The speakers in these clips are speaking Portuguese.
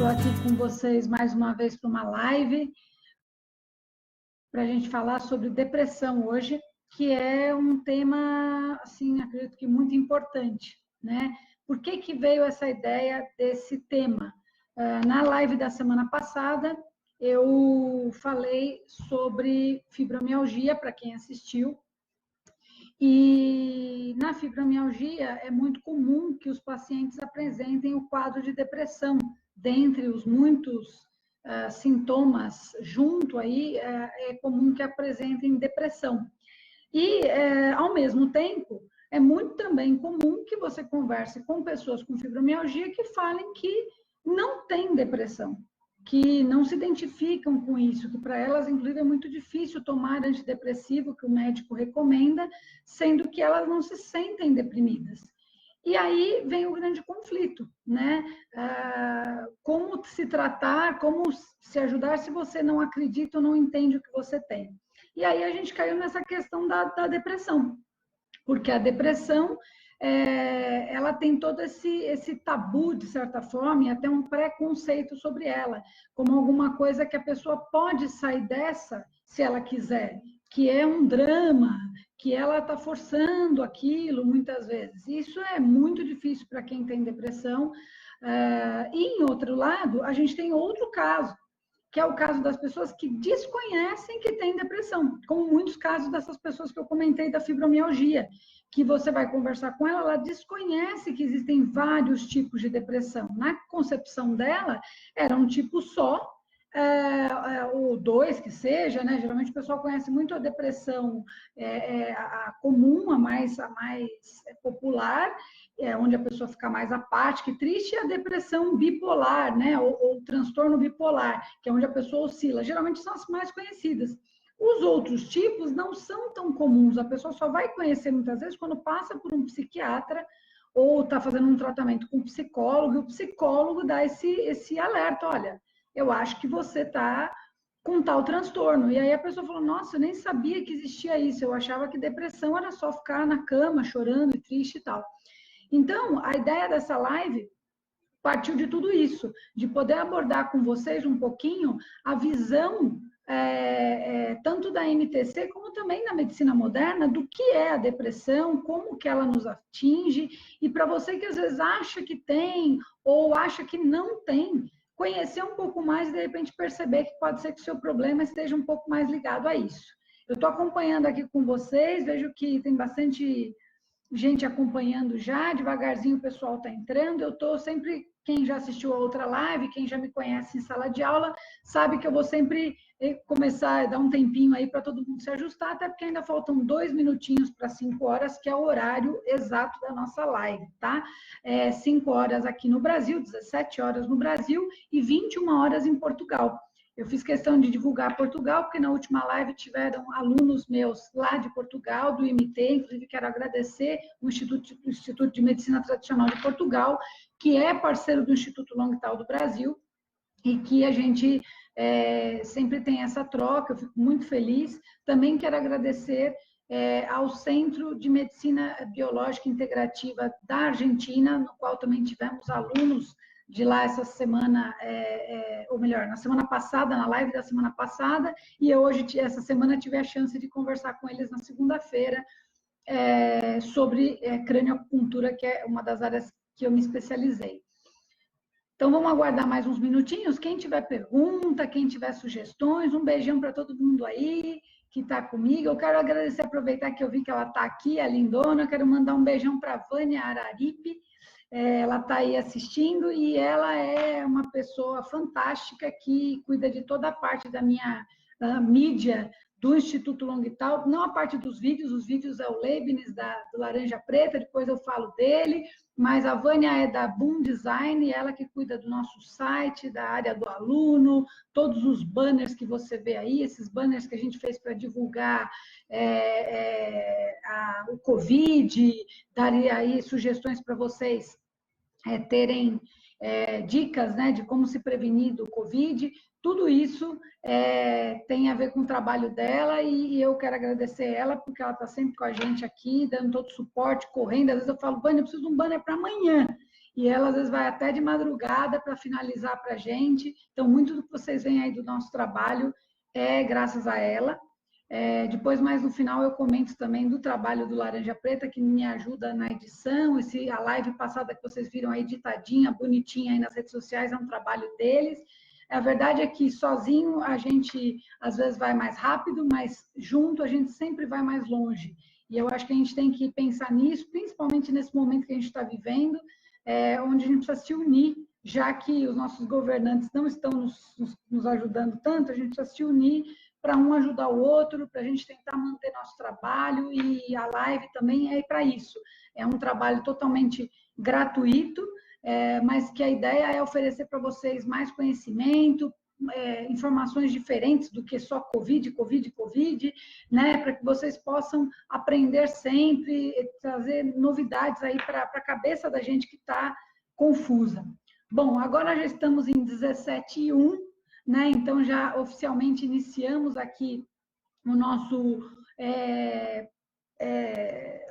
Estou aqui com vocês mais uma vez para uma live para a gente falar sobre depressão hoje, que é um tema, assim, acredito que muito importante, né? Por que que veio essa ideia desse tema? Na live da semana passada, eu falei sobre fibromialgia, para quem assistiu, e na fibromialgia é muito comum que os pacientes apresentem o quadro de depressão. Dentre os muitos sintomas junto aí, é comum que apresentem depressão. E, ao mesmo tempo, é muito também comum que você converse com pessoas com fibromialgia que falem que não têm depressão, que não se identificam com isso, que para elas, inclusive, é muito difícil tomar antidepressivo que o médico recomenda, sendo que elas não se sentem deprimidas. E aí vem o grande conflito, né? Como se tratar, como se ajudar se você não acredita ou não entende o que você tem. E aí a gente caiu nessa questão da depressão, porque a depressão, ela tem todo esse tabu, de certa forma, e até um preconceito sobre ela, como alguma coisa que a pessoa pode sair dessa, se ela quiser, que é um drama, que ela está forçando aquilo, muitas vezes. Isso é muito difícil para quem tem depressão. E, em outro lado, a gente tem outro caso, que é o caso das pessoas que desconhecem que têm depressão, como muitos casos dessas pessoas que eu comentei da fibromialgia, que você vai conversar com ela, ela desconhece que existem vários tipos de depressão. Na concepção dela, era um tipo só, ou dois que seja, né? Geralmente o pessoal conhece muito a depressão a comum, a mais popular, onde a pessoa fica mais apática e triste, e a depressão bipolar, né? Ou transtorno bipolar, que é onde a pessoa oscila. Geralmente são as mais conhecidas. Os outros tipos não são tão comuns, a pessoa só vai conhecer muitas vezes quando passa por um psiquiatra ou está fazendo um tratamento com um psicólogo, e o psicólogo dá esse alerta, olha, eu acho que você está com tal transtorno. E aí a pessoa falou, nossa, eu nem sabia que existia isso, eu achava que depressão era só ficar na cama chorando e triste e tal. Então, a ideia dessa live partiu de tudo isso, de poder abordar com vocês um pouquinho a visão tanto da MTC como também da medicina moderna, do que é a depressão, como que ela nos atinge, e para você que às vezes acha que tem ou acha que não tem, conhecer um pouco mais e, de repente, perceber que pode ser que o seu problema esteja um pouco mais ligado a isso. Eu estou acompanhando aqui com vocês, vejo que tem bastante gente acompanhando já, devagarzinho o pessoal está entrando, eu estou sempre, quem já assistiu a outra live, quem já me conhece em sala de aula, sabe que eu vou sempre começar a dar um tempinho aí para todo mundo se ajustar, até porque ainda faltam 2 minutinhos para 5 horas, que é o horário exato da nossa live, tá? 5 horas aqui no Brasil, 17 horas no Brasil e 21 horas em Portugal. Eu fiz questão de divulgar Portugal, porque na última live tiveram alunos meus lá de Portugal, do IMT, inclusive quero agradecer o Instituto de Medicina Tradicional de Portugal, que é parceiro do Instituto Longtal do Brasil, e que a gente sempre tem essa troca, eu fico muito feliz. Também quero agradecer ao Centro de Medicina Biológica Integrativa da Argentina, no qual também tivemos alunos de lá essa semana, ou melhor, na semana passada, na live da semana passada, e eu hoje, essa semana, tive a chance de conversar com eles na segunda-feira sobre cranioacupuntura, que é uma das áreas que eu me especializei. Então, vamos aguardar mais uns minutinhos. Quem tiver pergunta, quem tiver sugestões, um beijão para todo mundo aí que está comigo. Eu quero agradecer, aproveitar que eu vi que ela está aqui, a lindona, eu quero mandar um beijão para a Vânia Araripe. Ela está aí assistindo e ela é uma pessoa fantástica que cuida de toda a parte da minha mídia do Instituto Longtal, não a parte dos vídeos, os vídeos é o Leibniz do Laranja Preta, depois eu falo dele, mas a Vânia é da Boom Design, ela que cuida do nosso site, da área do aluno, todos os banners que você vê aí, esses banners que a gente fez para divulgar o Covid, daria aí sugestões para vocês terem dicas, né, de como se prevenir do Covid. Tudo isso tem a ver com o trabalho dela e eu quero agradecer ela, porque ela está sempre com a gente aqui, dando todo o suporte, correndo. Às vezes eu falo, Vânia, eu preciso de um banner para amanhã. e ela às vezes vai até de madrugada para finalizar para a gente. Então, muito do que vocês veem aí do nosso trabalho é graças a ela. Depois, mais no final, eu comento também do trabalho do Laranja Preta, que me ajuda na edição. A live passada que vocês viram aí, editadinha, bonitinha aí nas redes sociais, é um trabalho deles. A verdade é que sozinho a gente, às vezes, vai mais rápido, mas junto a gente sempre vai mais longe. E eu acho que a gente tem que pensar nisso, principalmente nesse momento que a gente está vivendo, onde a gente precisa se unir, já que os nossos governantes não estão nos ajudando tanto, a gente precisa se unir para um ajudar o outro, para a gente tentar manter nosso trabalho, e a live também é para isso. É um trabalho totalmente gratuito, mas que a ideia é oferecer para vocês mais conhecimento, informações diferentes do que só Covid, né, para que vocês possam aprender sempre, trazer novidades aí para a cabeça da gente que está confusa. Bom, agora já estamos em 17h01, né? Então, já oficialmente iniciamos aqui o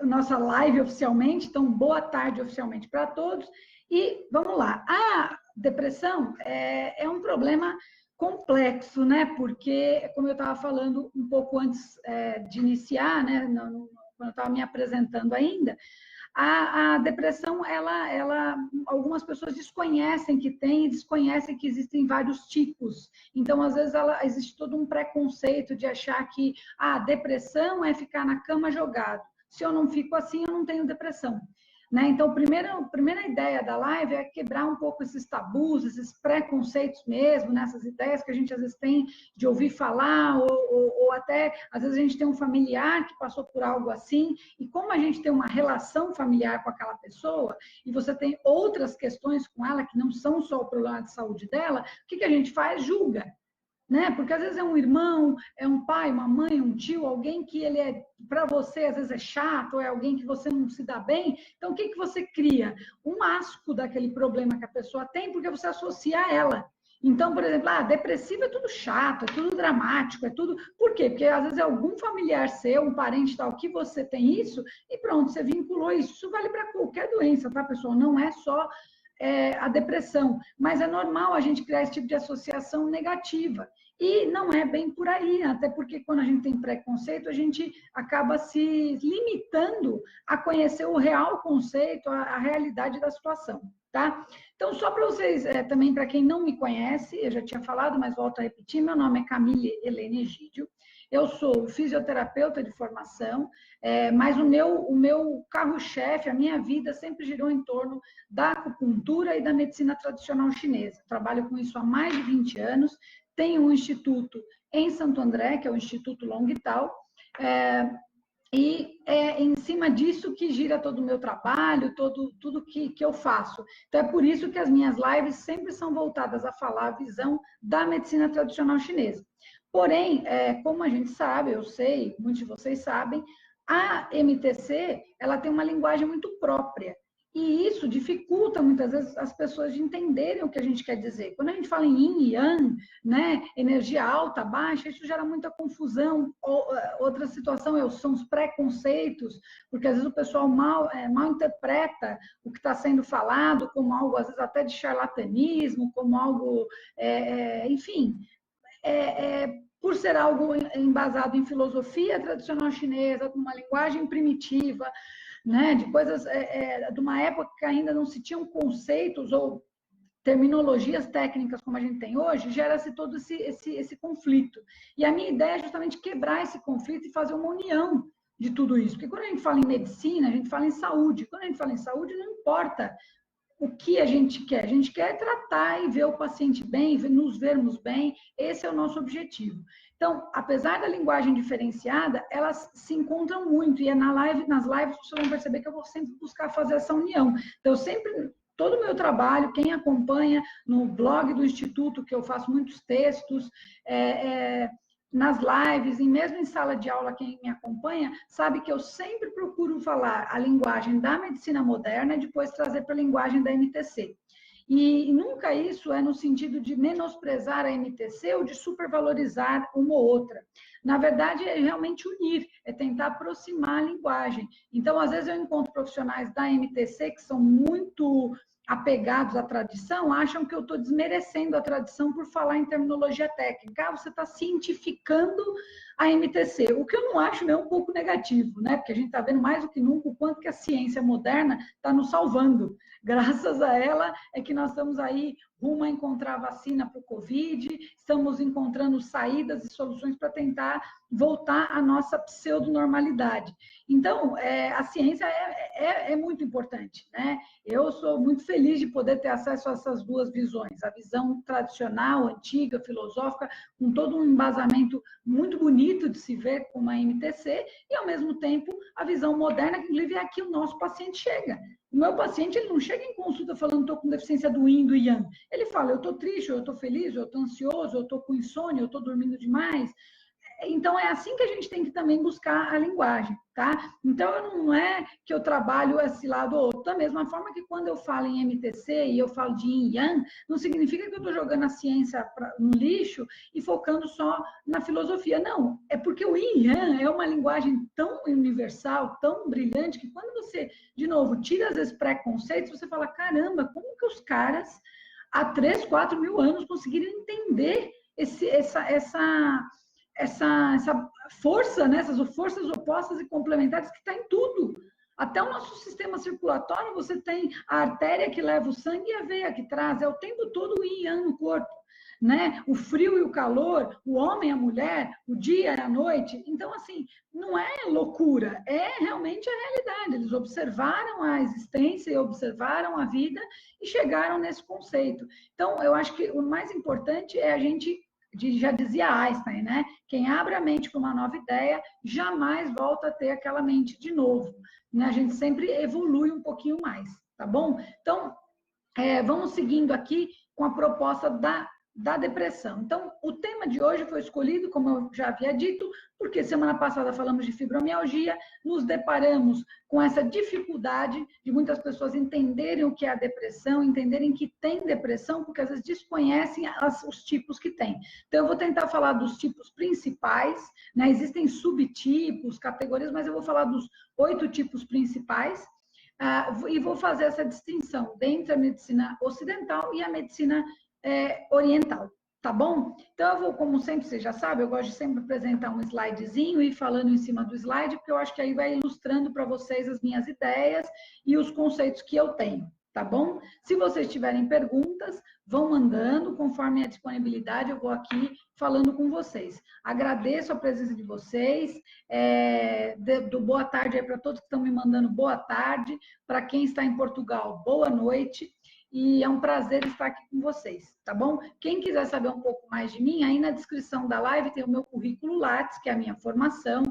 nossa live oficialmente. Então, boa tarde oficialmente para todos. E vamos lá. A depressão é um problema complexo, né? Porque, como eu estava falando um pouco antes de iniciar, né? Quando eu estava me apresentando ainda, a depressão, algumas pessoas desconhecem que tem, desconhecem que existem vários tipos. Então, às vezes, existe todo um preconceito de achar que a depressão é ficar na cama jogado. Se eu não fico assim, eu não tenho depressão. Né? Então, a primeira ideia da live é quebrar um pouco esses tabus, esses preconceitos mesmo, nessas ideias que a gente às vezes tem de ouvir falar, ou até, às vezes, a gente tem um familiar que passou por algo assim, e como a gente tem uma relação familiar com aquela pessoa, e você tem outras questões com ela que não são só o problema de saúde dela, o que a gente faz? Julga. Né? Porque às vezes é um irmão, é um pai, uma mãe, um tio, alguém que ele para você, às vezes é chato, ou é alguém que você não se dá bem. Então, o que você cria? Um asco daquele problema que a pessoa tem, porque você associa a ela. Então, por exemplo, depressivo é tudo chato, é tudo dramático, é tudo... Por quê? Porque às vezes é algum familiar seu, um parente tal, que você tem isso, e pronto, você vinculou isso. Isso vale para qualquer doença, tá, pessoal? Não é só a depressão, mas é normal a gente criar esse tipo de associação negativa. E não é bem por aí, até porque quando a gente tem preconceito, a gente acaba se limitando a conhecer o real conceito, a realidade da situação, tá? Então, só para vocês, também para quem não me conhece, eu já tinha falado, mas volto a repetir, meu nome é Camille Helene Egídio, eu sou fisioterapeuta de formação, mas o meu carro-chefe, a minha vida sempre girou em torno da acupuntura e da medicina tradicional chinesa. Trabalho com isso há mais de 20 anos, tenho um instituto em Santo André, que é o Instituto Longtal, e é em cima disso que gira todo o meu trabalho, tudo que eu faço. Então, é por isso que as minhas lives sempre são voltadas a falar a visão da medicina tradicional chinesa. Porém, como a gente sabe, eu sei, muitos de vocês sabem, a MTC, ela tem uma linguagem muito própria. E isso dificulta, muitas vezes, as pessoas de entenderem o que a gente quer dizer. Quando a gente fala em yin e yang, né, energia alta, baixa, isso gera muita confusão. Outra situação são os preconceitos, porque às vezes o pessoal mal interpreta o que está sendo falado como algo, às vezes, até de charlatanismo, como algo, enfim, por ser algo embasado em filosofia tradicional chinesa, com uma linguagem primitiva, né, de coisas de uma época que ainda não se tinham conceitos ou terminologias técnicas como a gente tem hoje, gera-se todo esse conflito. E a minha ideia é justamente quebrar esse conflito e fazer uma união de tudo isso. Porque quando a gente fala em medicina, a gente fala em saúde. Quando a gente fala em saúde, não importa o que a gente quer tratar e ver o paciente bem, nos vermos bem, esse é o nosso objetivo. Então, apesar da linguagem diferenciada, elas se encontram muito, e nas lives vocês vão perceber que eu vou sempre buscar fazer essa união. Então, todo o meu trabalho, quem acompanha no blog do Instituto, que eu faço muitos textos, nas lives, e mesmo em sala de aula, quem me acompanha, sabe que eu sempre procuro falar a linguagem da medicina moderna e depois trazer para a linguagem da MTC. E nunca isso é no sentido de menosprezar a MTC ou de supervalorizar uma ou outra. Na verdade, é realmente unir, é tentar aproximar a linguagem. Então, às vezes eu encontro profissionais da MTC que são muito apegados à tradição acham que eu estou desmerecendo a tradição por falar em terminologia técnica. Você está cientificando a MTC, o que eu não acho nem um pouco negativo, né? Porque a gente está vendo mais do que nunca o quanto que a ciência moderna está nos salvando. Graças a ela é que nós estamos aí rumo a encontrar vacina para o Covid, estamos encontrando saídas e soluções para tentar voltar à nossa pseudonormalidade. Então, a ciência é muito importante, né? Eu sou muito feliz de poder ter acesso a essas duas visões, a visão tradicional, antiga, filosófica, com todo um embasamento muito bonito de se ver como a MTC, e, ao mesmo tempo, a visão moderna, que, inclusive, é aqui o nosso paciente chega. O meu paciente, ele não chega em consulta falando, estou com deficiência do Yin, do Yang. Ele fala, eu estou triste, eu estou feliz, eu estou ansioso, eu estou com insônia, eu estou dormindo demais. Então, é assim que a gente tem que também buscar a linguagem, tá? Então, não é que eu trabalho esse lado ou outro. Da mesma forma que quando eu falo em MTC e eu falo de Yin e Yang, não significa que eu estou jogando a ciência no lixo e focando só na filosofia. Não, é porque o Yin e Yang é uma linguagem tão universal, tão brilhante, que quando você, de novo, tira esses preconceitos, você fala, caramba, como que os caras, há 3, 4 mil anos, conseguiram entender essa força, né? Essas forças opostas e complementares que está em tudo. Até o nosso sistema circulatório, você tem a artéria que leva o sangue e a veia que traz. É o tempo todo o yin e yang no corpo, né? O frio e o calor, o homem e a mulher, o dia e a noite. Então, assim, não é loucura, é realmente a realidade. Eles observaram a existência e observaram a vida e chegaram nesse conceito. Então, eu acho que o mais importante é a gente, já dizia Einstein, né? Quem abre a mente para uma nova ideia jamais volta a ter aquela mente de novo, né? A gente sempre evolui um pouquinho mais, tá bom? Então, vamos seguindo aqui com a proposta da depressão. Então, o tema de hoje foi escolhido, como eu já havia dito, porque semana passada falamos de fibromialgia, nos deparamos com essa dificuldade de muitas pessoas entenderem o que é a depressão, entenderem que tem depressão, porque às vezes desconhecem os tipos que tem. Então, eu vou tentar falar dos tipos principais, né? Existem subtipos, categorias, mas eu vou falar dos 8 tipos principais, e vou fazer essa distinção entre a medicina ocidental e a medicina oriental, tá bom? Então, eu vou, como sempre, você já sabe, eu gosto de sempre apresentar um slidezinho e ir falando em cima do slide, porque eu acho que aí vai ilustrando para vocês as minhas ideias e os conceitos que eu tenho, tá bom? Se vocês tiverem perguntas, vão mandando, conforme a disponibilidade, eu vou aqui falando com vocês. Agradeço a presença de vocês, boa tarde aí para todos que estão me mandando boa tarde, para quem está em Portugal, boa noite, e é um prazer estar aqui com vocês, tá bom? Quem quiser saber um pouco mais de mim, aí na descrição da live tem o meu currículo Lattes, que é a minha formação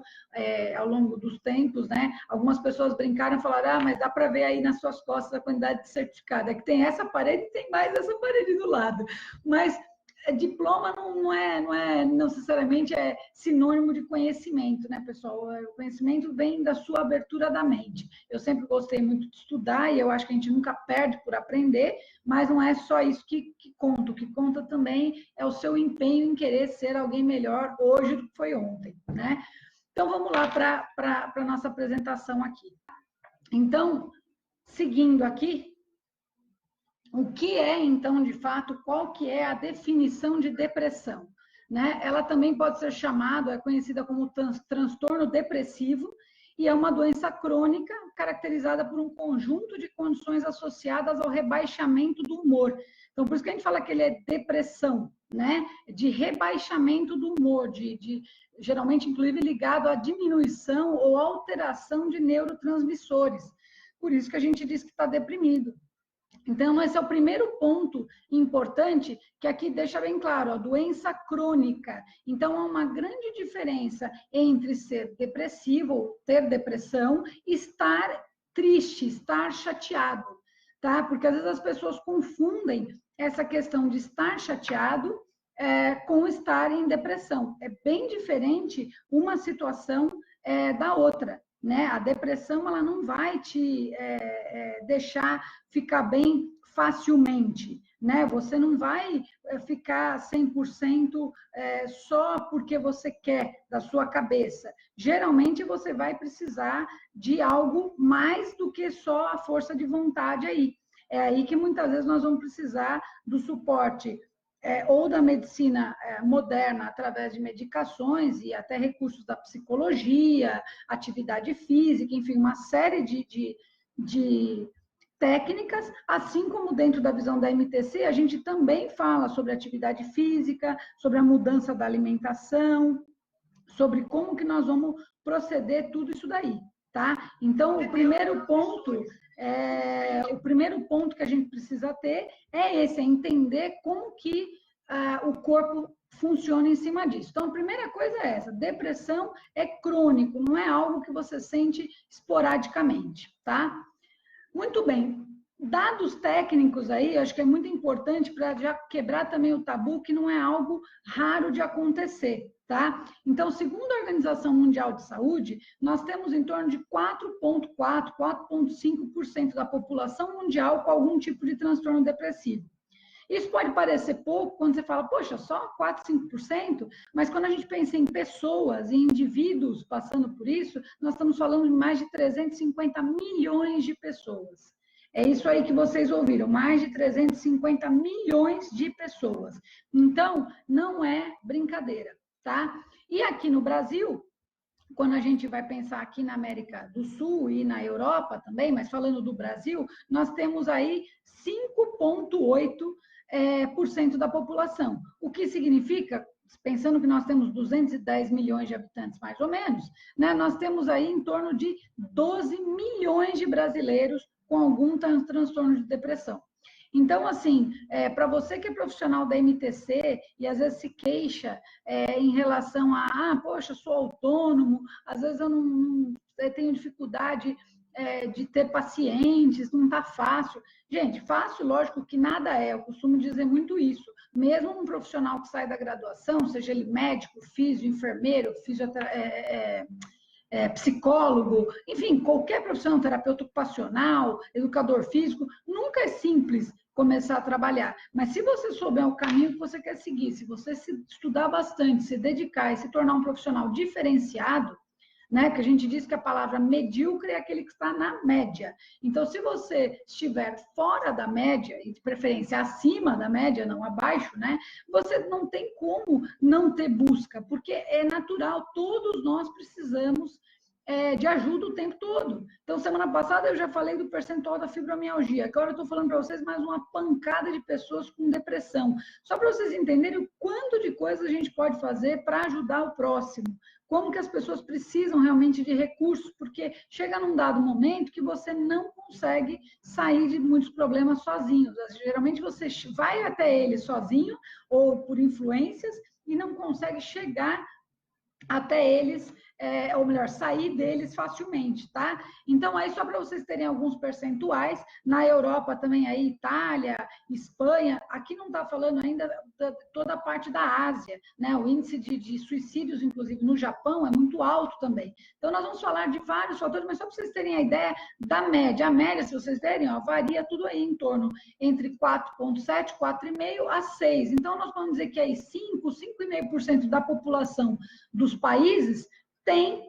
ao longo dos tempos, né? Algumas pessoas brincaram e falaram, mas dá para ver aí nas suas costas a quantidade de certificado. É que tem essa parede e tem mais essa parede do lado. Mas diploma não é necessariamente sinônimo de conhecimento, né, pessoal? O conhecimento vem da sua abertura da mente. Eu sempre gostei muito de estudar e eu acho que a gente nunca perde por aprender, mas não é só isso que conta. O que conta também é o seu empenho em querer ser alguém melhor hoje do que foi ontem, né? Então, vamos lá para a nossa apresentação aqui. Então, seguindo aqui, o que é, então, de fato, qual que é a definição de depressão? Né? Ela também pode ser chamada, é conhecida como transtorno depressivo, e é uma doença crônica caracterizada por um conjunto de condições associadas ao rebaixamento do humor. Então, por isso que a gente fala que ele é depressão, né? De rebaixamento do humor, geralmente, inclusive, ligado à diminuição ou alteração de neurotransmissores. Por isso que a gente diz que está deprimido. Então, esse é o primeiro ponto importante, que aqui deixa bem claro, a doença crônica. Então, há uma grande diferença entre ser depressivo, ter depressão, e estar triste, estar chateado, tá? Porque às vezes as pessoas confundem essa questão de estar chateado com estar em depressão. É bem diferente uma situação da outra. Né? A depressão ela não vai te deixar ficar bem facilmente, né? Você não vai ficar 100% só porque você quer da sua cabeça. Geralmente você vai precisar de algo mais do que só a força de vontade aí. é aí que muitas vezes nós vamos precisar do suporte ou da medicina moderna, através de medicações e até recursos da psicologia, atividade física, enfim, uma série de técnicas, assim como dentro da visão da MTC, a gente também fala sobre atividade física, sobre a mudança da alimentação, sobre como que nós vamos proceder tudo isso daí, tá? Então, o primeiro ponto que a gente precisa ter é esse, é entender como que o corpo funciona em cima disso. Então, a primeira coisa é essa, depressão é crônico, não é algo que você sente esporadicamente, tá? Muito bem. Dados técnicos aí, acho que é muito importante para já quebrar também o tabu, que não é algo raro de acontecer, tá? Então, segundo a Organização Mundial de Saúde, nós temos em torno de 4,4%, 4,5% da população mundial com algum tipo de transtorno depressivo. Isso pode parecer pouco quando você fala, poxa, só 4, 5%, mas quando a gente pensa em pessoas, em indivíduos passando por isso, nós estamos falando de mais de 350 milhões de pessoas. É isso aí que vocês ouviram, mais de 350 milhões de pessoas. Então, não é brincadeira, tá? E aqui no Brasil, quando a gente vai pensar aqui na América do Sul e na Europa também, mas falando do Brasil, nós temos aí 5,8% da população. O que significa, pensando que nós temos 210 milhões de habitantes, mais ou menos, né, nós temos aí em torno de 12 milhões de brasileiros com algum transtorno de depressão. Então, assim, para você que é profissional da MTC e às vezes se queixa em relação a, poxa, sou autônomo, às vezes eu tenho dificuldade de ter pacientes, não está fácil. Gente, fácil, lógico que nada é, eu costumo dizer muito isso. Mesmo um profissional que sai da graduação, seja ele médico, físio, enfermeiro, psicólogo, enfim, qualquer profissional, terapeuta ocupacional, educador físico, nunca é simples começar a trabalhar. Mas se você souber o caminho que você quer seguir, se você se estudar bastante, se dedicar e se tornar um profissional diferenciado, né, que a gente diz que a palavra medíocre é aquele que está na média. Então, se você estiver fora da média, e de preferência acima da média, não abaixo, né, você não tem como não ter busca, porque é natural, todos nós precisamos de ajuda o tempo todo. Então, semana passada eu já falei do percentual da fibromialgia, agora eu estou falando para vocês mais uma pancada de pessoas com depressão. Só para vocês entenderem o quanto de coisa a gente pode fazer para ajudar o próximo. Como que as pessoas precisam realmente de recursos, porque chega num dado momento que você não consegue sair de muitos problemas sozinhos. Geralmente você vai até ele sozinho ou por influências e não consegue chegar até eles, ou melhor, sair deles facilmente, tá? Então, aí só para vocês terem alguns percentuais, na Europa também, aí, Itália, Espanha, aqui não está falando ainda toda a parte da Ásia, né? O índice de suicídios, inclusive, no Japão, é muito alto também. Então, nós vamos falar de vários fatores, mas só para vocês terem a ideia da média. A média, se vocês verem, ó, varia tudo aí em torno entre 4,7, 4,5 a 6. Então, nós vamos dizer que aí 5,5% da população dos países tem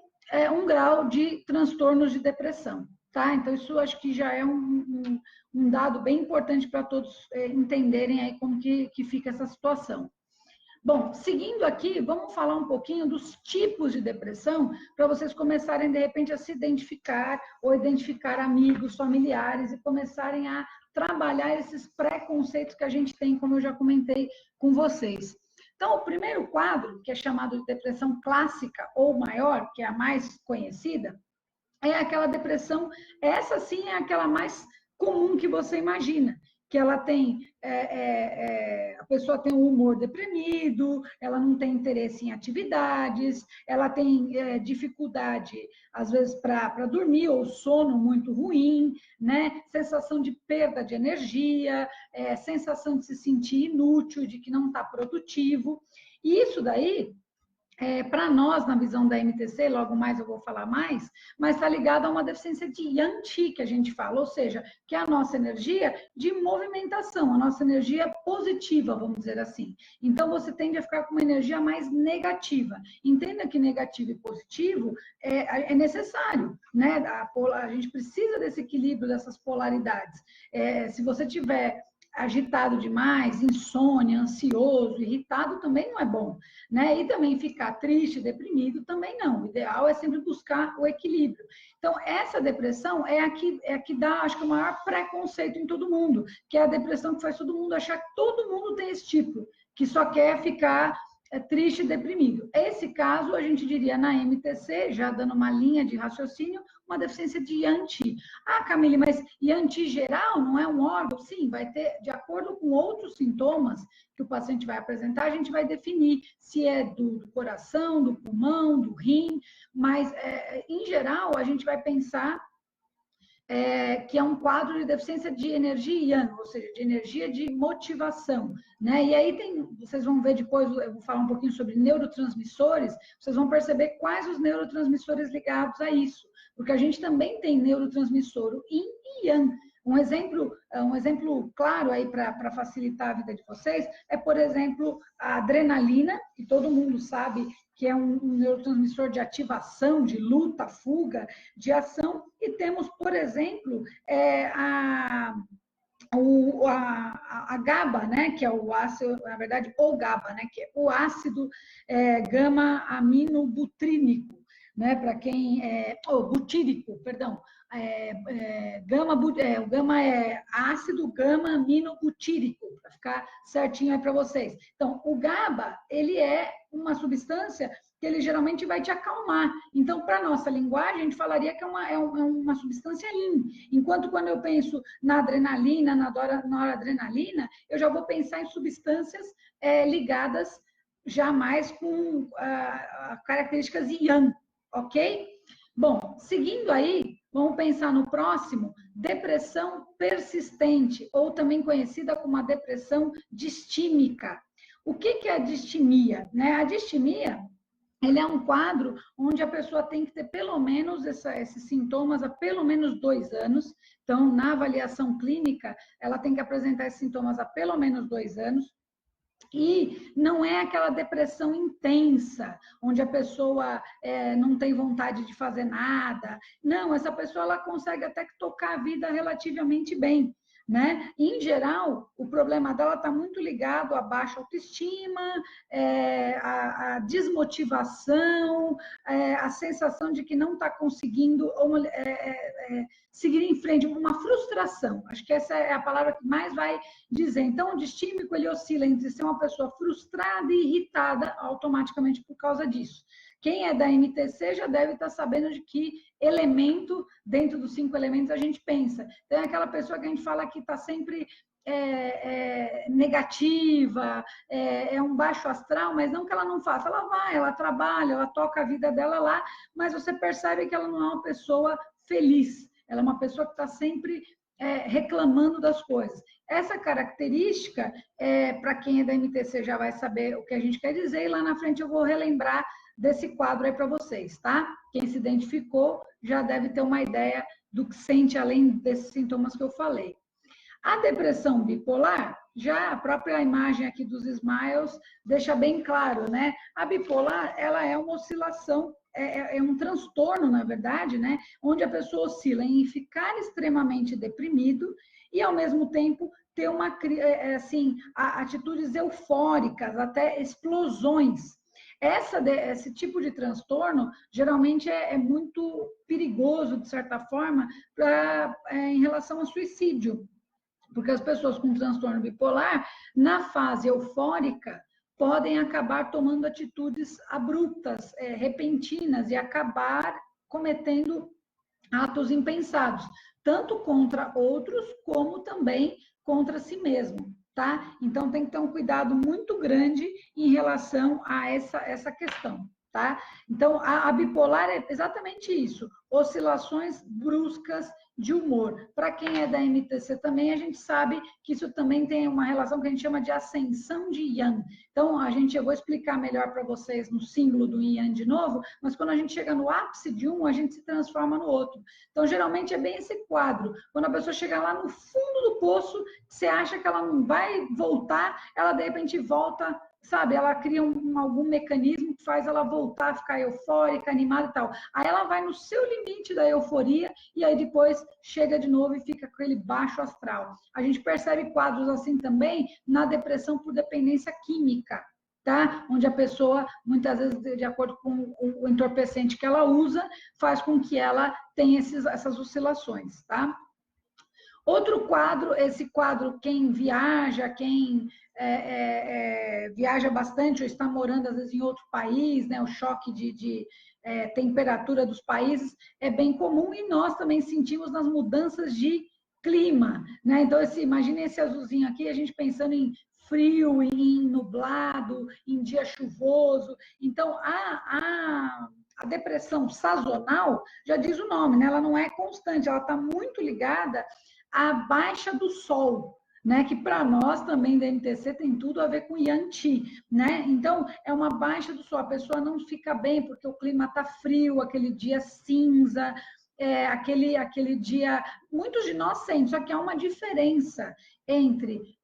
um grau de transtornos de depressão, tá? Então, isso acho que já é um dado bem importante para todos entenderem aí como que fica essa situação. Bom, seguindo aqui, vamos falar um pouquinho dos tipos de depressão, para vocês começarem, de repente, a se identificar ou identificar amigos, familiares e começarem a trabalhar esses preconceitos que a gente tem, como eu já comentei com vocês. Então, o primeiro quadro, que é chamado de depressão clássica ou maior, que é a mais conhecida, é aquela depressão, essa sim é aquela mais comum que você imagina, que ela tem, a pessoa tem um humor deprimido, ela não tem interesse em atividades, ela tem dificuldade, às vezes, para dormir, ou sono muito ruim, né? Sensação de perda de energia, sensação de se sentir inútil, de que não está produtivo. E isso daí para nós, na visão da MTC, logo mais eu vou falar mais, mas está ligado a uma deficiência de Yang-Qi, que a gente fala, ou seja, que é a nossa energia de movimentação, a nossa energia positiva, vamos dizer assim. Então, você tende a ficar com uma energia mais negativa. Entenda que negativo e positivo é necessário, né? A gente precisa desse equilíbrio, dessas polaridades. Se você tiver agitado demais, insônia, ansioso, irritado, também não é bom, né? E também ficar triste, deprimido, também não. O ideal é sempre buscar o equilíbrio. Então, essa depressão é a que dá, acho que, o maior preconceito em todo mundo, que é a depressão que faz todo mundo achar que todo mundo tem esse tipo, que só quer ficar triste e deprimido. Esse caso, a gente diria na MTC, já dando uma linha de raciocínio, uma deficiência de Yang-Qi. Ah, Camille, mas Yang-Qi geral não é um órgão? Sim, vai ter, de acordo com outros sintomas que o paciente vai apresentar, a gente vai definir se é do coração, do pulmão, do rim, mas, em geral, a gente vai pensar que é um quadro de deficiência de energia yang, ou seja, de energia de motivação, né? E aí vocês vão ver depois, eu vou falar um pouquinho sobre neurotransmissores, vocês vão perceber quais os neurotransmissores ligados a isso, porque a gente também tem neurotransmissor yin e yang. Um exemplo claro aí para facilitar a vida de vocês é, por exemplo, a adrenalina, que todo mundo sabe que é um neurotransmissor de ativação, de luta, fuga, de ação, e temos, por exemplo, a GABA, né, que é o ácido, na verdade, o GABA, né, que é o ácido gama-aminobutrínico, né, para quem é, butírico, perdão, o gama é ácido gama-aminobutírico, para ficar certinho aí para vocês. Então, o GABA, ele é uma substância que ele geralmente vai te acalmar. Então, para a nossa linguagem, a gente falaria que é uma substância yin. Enquanto quando eu penso na adrenalina, na noradrenalina, eu já vou pensar em substâncias ligadas já mais com características yang, ok? Bom, seguindo aí, vamos pensar no próximo, depressão persistente, ou também conhecida como a depressão distímica. O que é a distimia? A distimia, ele é um quadro onde a pessoa tem que ter pelo menos esses sintomas há pelo menos 2 anos. Então, na avaliação clínica, ela tem que apresentar esses sintomas há pelo menos 2 anos. E não é aquela depressão intensa, onde a pessoa não tem vontade de fazer nada. Não, essa pessoa ela consegue até tocar a vida relativamente bem, né? Em geral, o problema dela está muito ligado à baixa autoestima, à desmotivação, à sensação de que não está conseguindo seguir em frente, uma frustração. Acho que essa é a palavra que mais vai dizer. Então, o distímico, ele oscila entre ser uma pessoa frustrada e irritada automaticamente por causa disso. Quem é da MTC já deve estar sabendo de que elemento, dentro dos 5 elementos, a gente pensa. Tem aquela pessoa que a gente fala que está sempre negativa, é um baixo astral, mas não que ela não faça. Ela vai, ela trabalha, ela toca a vida dela lá, mas você percebe que ela não é uma pessoa feliz. Ela é uma pessoa que está sempre reclamando das coisas. Essa característica, para quem é da MTC já vai saber o que a gente quer dizer, e lá na frente eu vou relembrar desse quadro aí para vocês, tá? Quem se identificou já deve ter uma ideia do que sente além desses sintomas que eu falei. A depressão bipolar, já a própria imagem aqui dos smiles deixa bem claro, né? A bipolar, ela é uma oscilação, é um transtorno, na verdade, né? Onde a pessoa oscila em ficar extremamente deprimido e, ao mesmo tempo, ter atitudes eufóricas, até explosões. Esse tipo de transtorno, geralmente, é muito perigoso, de certa forma, em relação ao suicídio. Porque as pessoas com transtorno bipolar, na fase eufórica, podem acabar tomando atitudes abruptas, repentinas, e acabar cometendo atos impensados, tanto contra outros, como também contra si mesmo, tá? Então, tem que ter um cuidado muito grande em relação a essa questão. tá? Então, a bipolar é exatamente isso, oscilações bruscas de humor. Para quem é da MTC também, a gente sabe que isso também tem uma relação que a gente chama de ascensão de Yang. Então, eu vou explicar melhor para vocês no símbolo do Yang de novo, mas quando a gente chega no ápice de um, a gente se transforma no outro. Então, geralmente é bem esse quadro. Quando a pessoa chega lá no fundo do poço, você acha que ela não vai voltar, ela de repente volta, sabe? Ela cria algum mecanismo que faz ela voltar a ficar eufórica, animada e tal. Aí ela vai no seu limite da euforia e aí depois chega de novo e fica com aquele baixo astral. A gente percebe quadros assim também na depressão por dependência química, tá? Onde a pessoa, muitas vezes, de acordo com o entorpecente que ela usa, faz com que ela tenha essas oscilações, tá? Outro quadro, esse quadro, quem viaja, quem viaja bastante ou está morando, às vezes, em outro país, né? O choque de temperatura dos países é bem comum e nós também sentimos nas mudanças de clima, né? Então, imagine esse azulzinho aqui, a gente pensando em frio, em nublado, em dia chuvoso. Então, a depressão sazonal, já diz o nome, né? Ela não é constante, ela está muito ligada à baixa do sol, né? Que para nós também da MTC tem tudo a ver com Yang, né? Então, é uma baixa do sol, a pessoa não fica bem porque o clima está frio, aquele dia cinza, aquele dia, muitos de nós sentem, só que há uma diferença entre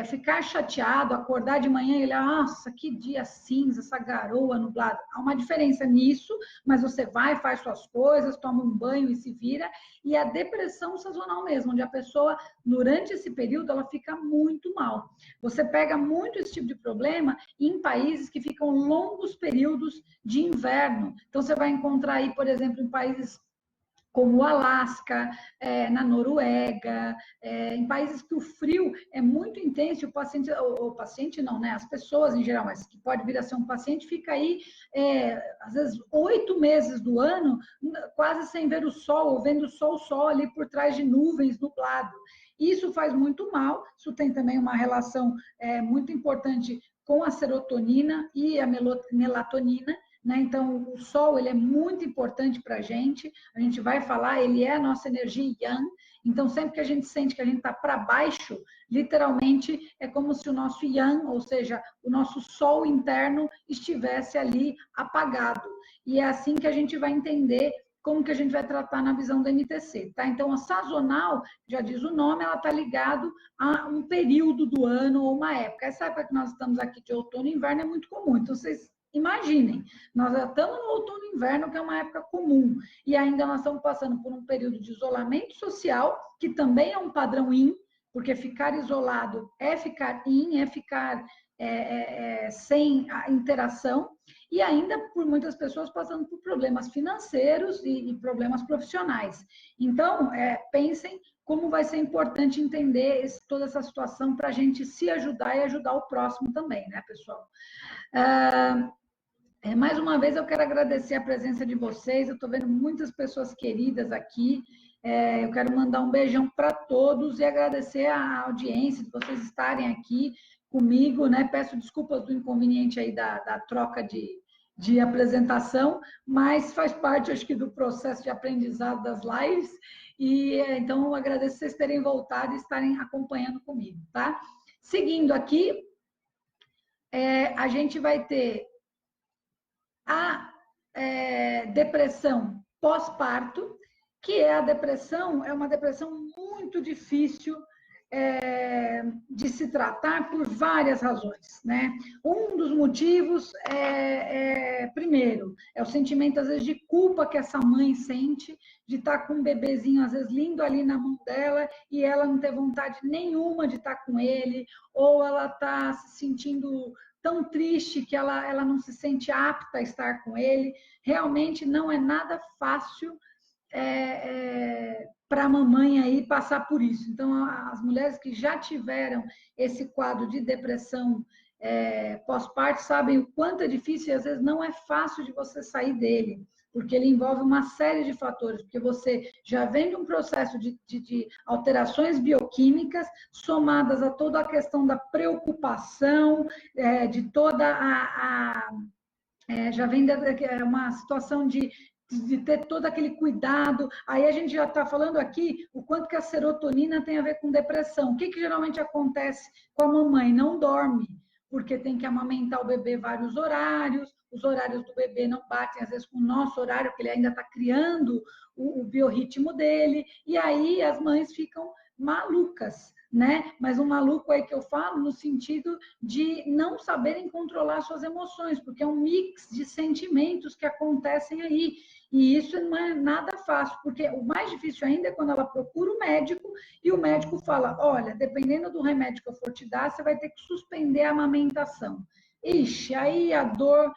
ficar chateado, acordar de manhã e olhar, nossa, que dia cinza, essa garoa nublada. Há uma diferença nisso, mas você vai, faz suas coisas, toma um banho e se vira. E a depressão sazonal mesmo, onde a pessoa, durante esse período, ela fica muito mal. Você pega muito esse tipo de problema em países que ficam longos períodos de inverno. Então, você vai encontrar aí, por exemplo, em países como o Alasca, na Noruega, em países que o frio é muito intenso, o paciente não, né? As pessoas em geral, mas que pode vir a ser um paciente, fica aí, às vezes, 8 meses do ano, quase sem ver o sol, ou vendo só o sol ali por trás de nuvens, nublado. Isso faz muito mal, isso tem também uma relação muito importante com a serotonina e a melatonina, né? Então, o sol ele é muito importante para a gente vai falar, ele é a nossa energia yang, então sempre que a gente sente que a gente está para baixo, literalmente é como se o nosso yang, ou seja, o nosso sol interno estivesse ali apagado, e é assim que a gente vai entender como que a gente vai tratar na visão do MTC, tá? Então, a sazonal, já diz o nome, ela está ligado a um período do ano ou uma época. Essa época que nós estamos aqui de outono e inverno é muito comum, então vocês imaginem, nós já estamos no outono e inverno, que é uma época comum, e ainda nós estamos passando por um período de isolamento social, que também é um padrão IN, porque ficar isolado é ficar IN, é ficar sem a interação, e ainda por muitas pessoas passando por problemas financeiros e problemas profissionais. Então, pensem como vai ser importante entender toda essa situação para a gente se ajudar e ajudar o próximo também, né, pessoal? Mais uma vez, eu quero agradecer a presença de vocês. Eu estou vendo muitas pessoas queridas aqui. Eu quero mandar um beijão para todos e agradecer a audiência de vocês estarem aqui comigo, né? Peço desculpas do inconveniente aí da troca de apresentação, mas faz parte, acho que, do processo de aprendizado das lives. E então, eu agradeço vocês terem voltado e estarem acompanhando comigo, tá? Seguindo aqui, a gente vai ter a depressão pós-parto, que é uma depressão muito difícil de se tratar por várias razões, né? Um dos motivos primeiro, é o sentimento, às vezes, de culpa que essa mãe sente de estar com um bebezinho, às vezes, lindo ali na mão dela e ela não ter vontade nenhuma de estar com ele, ou ela está se sentindo tão triste que ela não se sente apta a estar com ele. Realmente não é nada fácil para a mamãe aí passar por isso. Então, as mulheres que já tiveram esse quadro de depressão pós-parto sabem o quanto é difícil e às vezes não é fácil de você sair dele, porque ele envolve uma série de fatores, porque você já vem de um processo de alterações bioquímicas, somadas a toda a questão da preocupação, de toda já vem uma situação de ter todo aquele cuidado. Aí a gente já está falando aqui o quanto que a serotonina tem a ver com depressão. O que, que geralmente acontece com a mamãe? Não dorme, porque tem que amamentar o bebê vários horários, os horários do bebê não batem, às vezes, com o nosso horário, porque ele ainda está criando o biorritmo dele, e aí as mães ficam malucas, né? Mas um maluco aí que eu falo no sentido de não saberem controlar suas emoções, porque é um mix de sentimentos que acontecem aí. E isso não é nada fácil, porque o mais difícil ainda é quando ela procura o médico e o médico fala: olha, dependendo do remédio que eu for te dar, você vai ter que suspender a amamentação. Ixi, aí a dor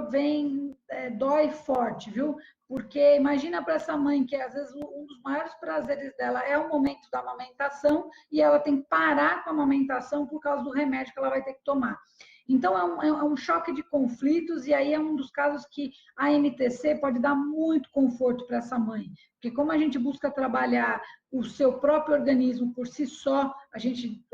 vem, dói forte, viu? Porque imagina para essa mãe que às vezes um dos maiores prazeres dela é o momento da amamentação e ela tem que parar com a amamentação por causa do remédio que ela vai ter que tomar. Então, é um choque de conflitos, e aí é um dos casos que a MTC pode dar muito conforto para essa mãe. Porque como a gente busca trabalhar o seu próprio organismo por si só, a gente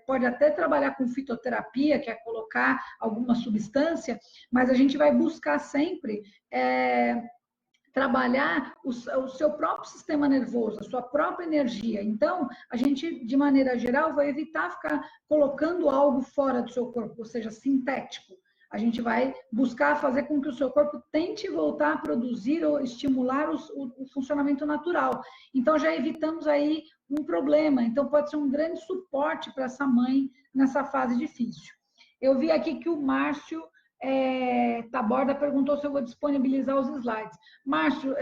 pode até trabalhar com fitoterapia, que é colocar alguma substância, mas a gente vai buscar sempre trabalhar o seu próprio sistema nervoso, a sua própria energia. Então, a gente, de maneira geral, vai evitar ficar colocando algo fora do seu corpo, ou seja, sintético. A gente vai buscar fazer com que o seu corpo tente voltar a produzir ou estimular o funcionamento natural. Então, já evitamos aí um problema. Então, pode ser um grande suporte para essa mãe nessa fase difícil. Eu vi aqui que o Márcio Taborda perguntou se eu vou disponibilizar os slides. Márcio,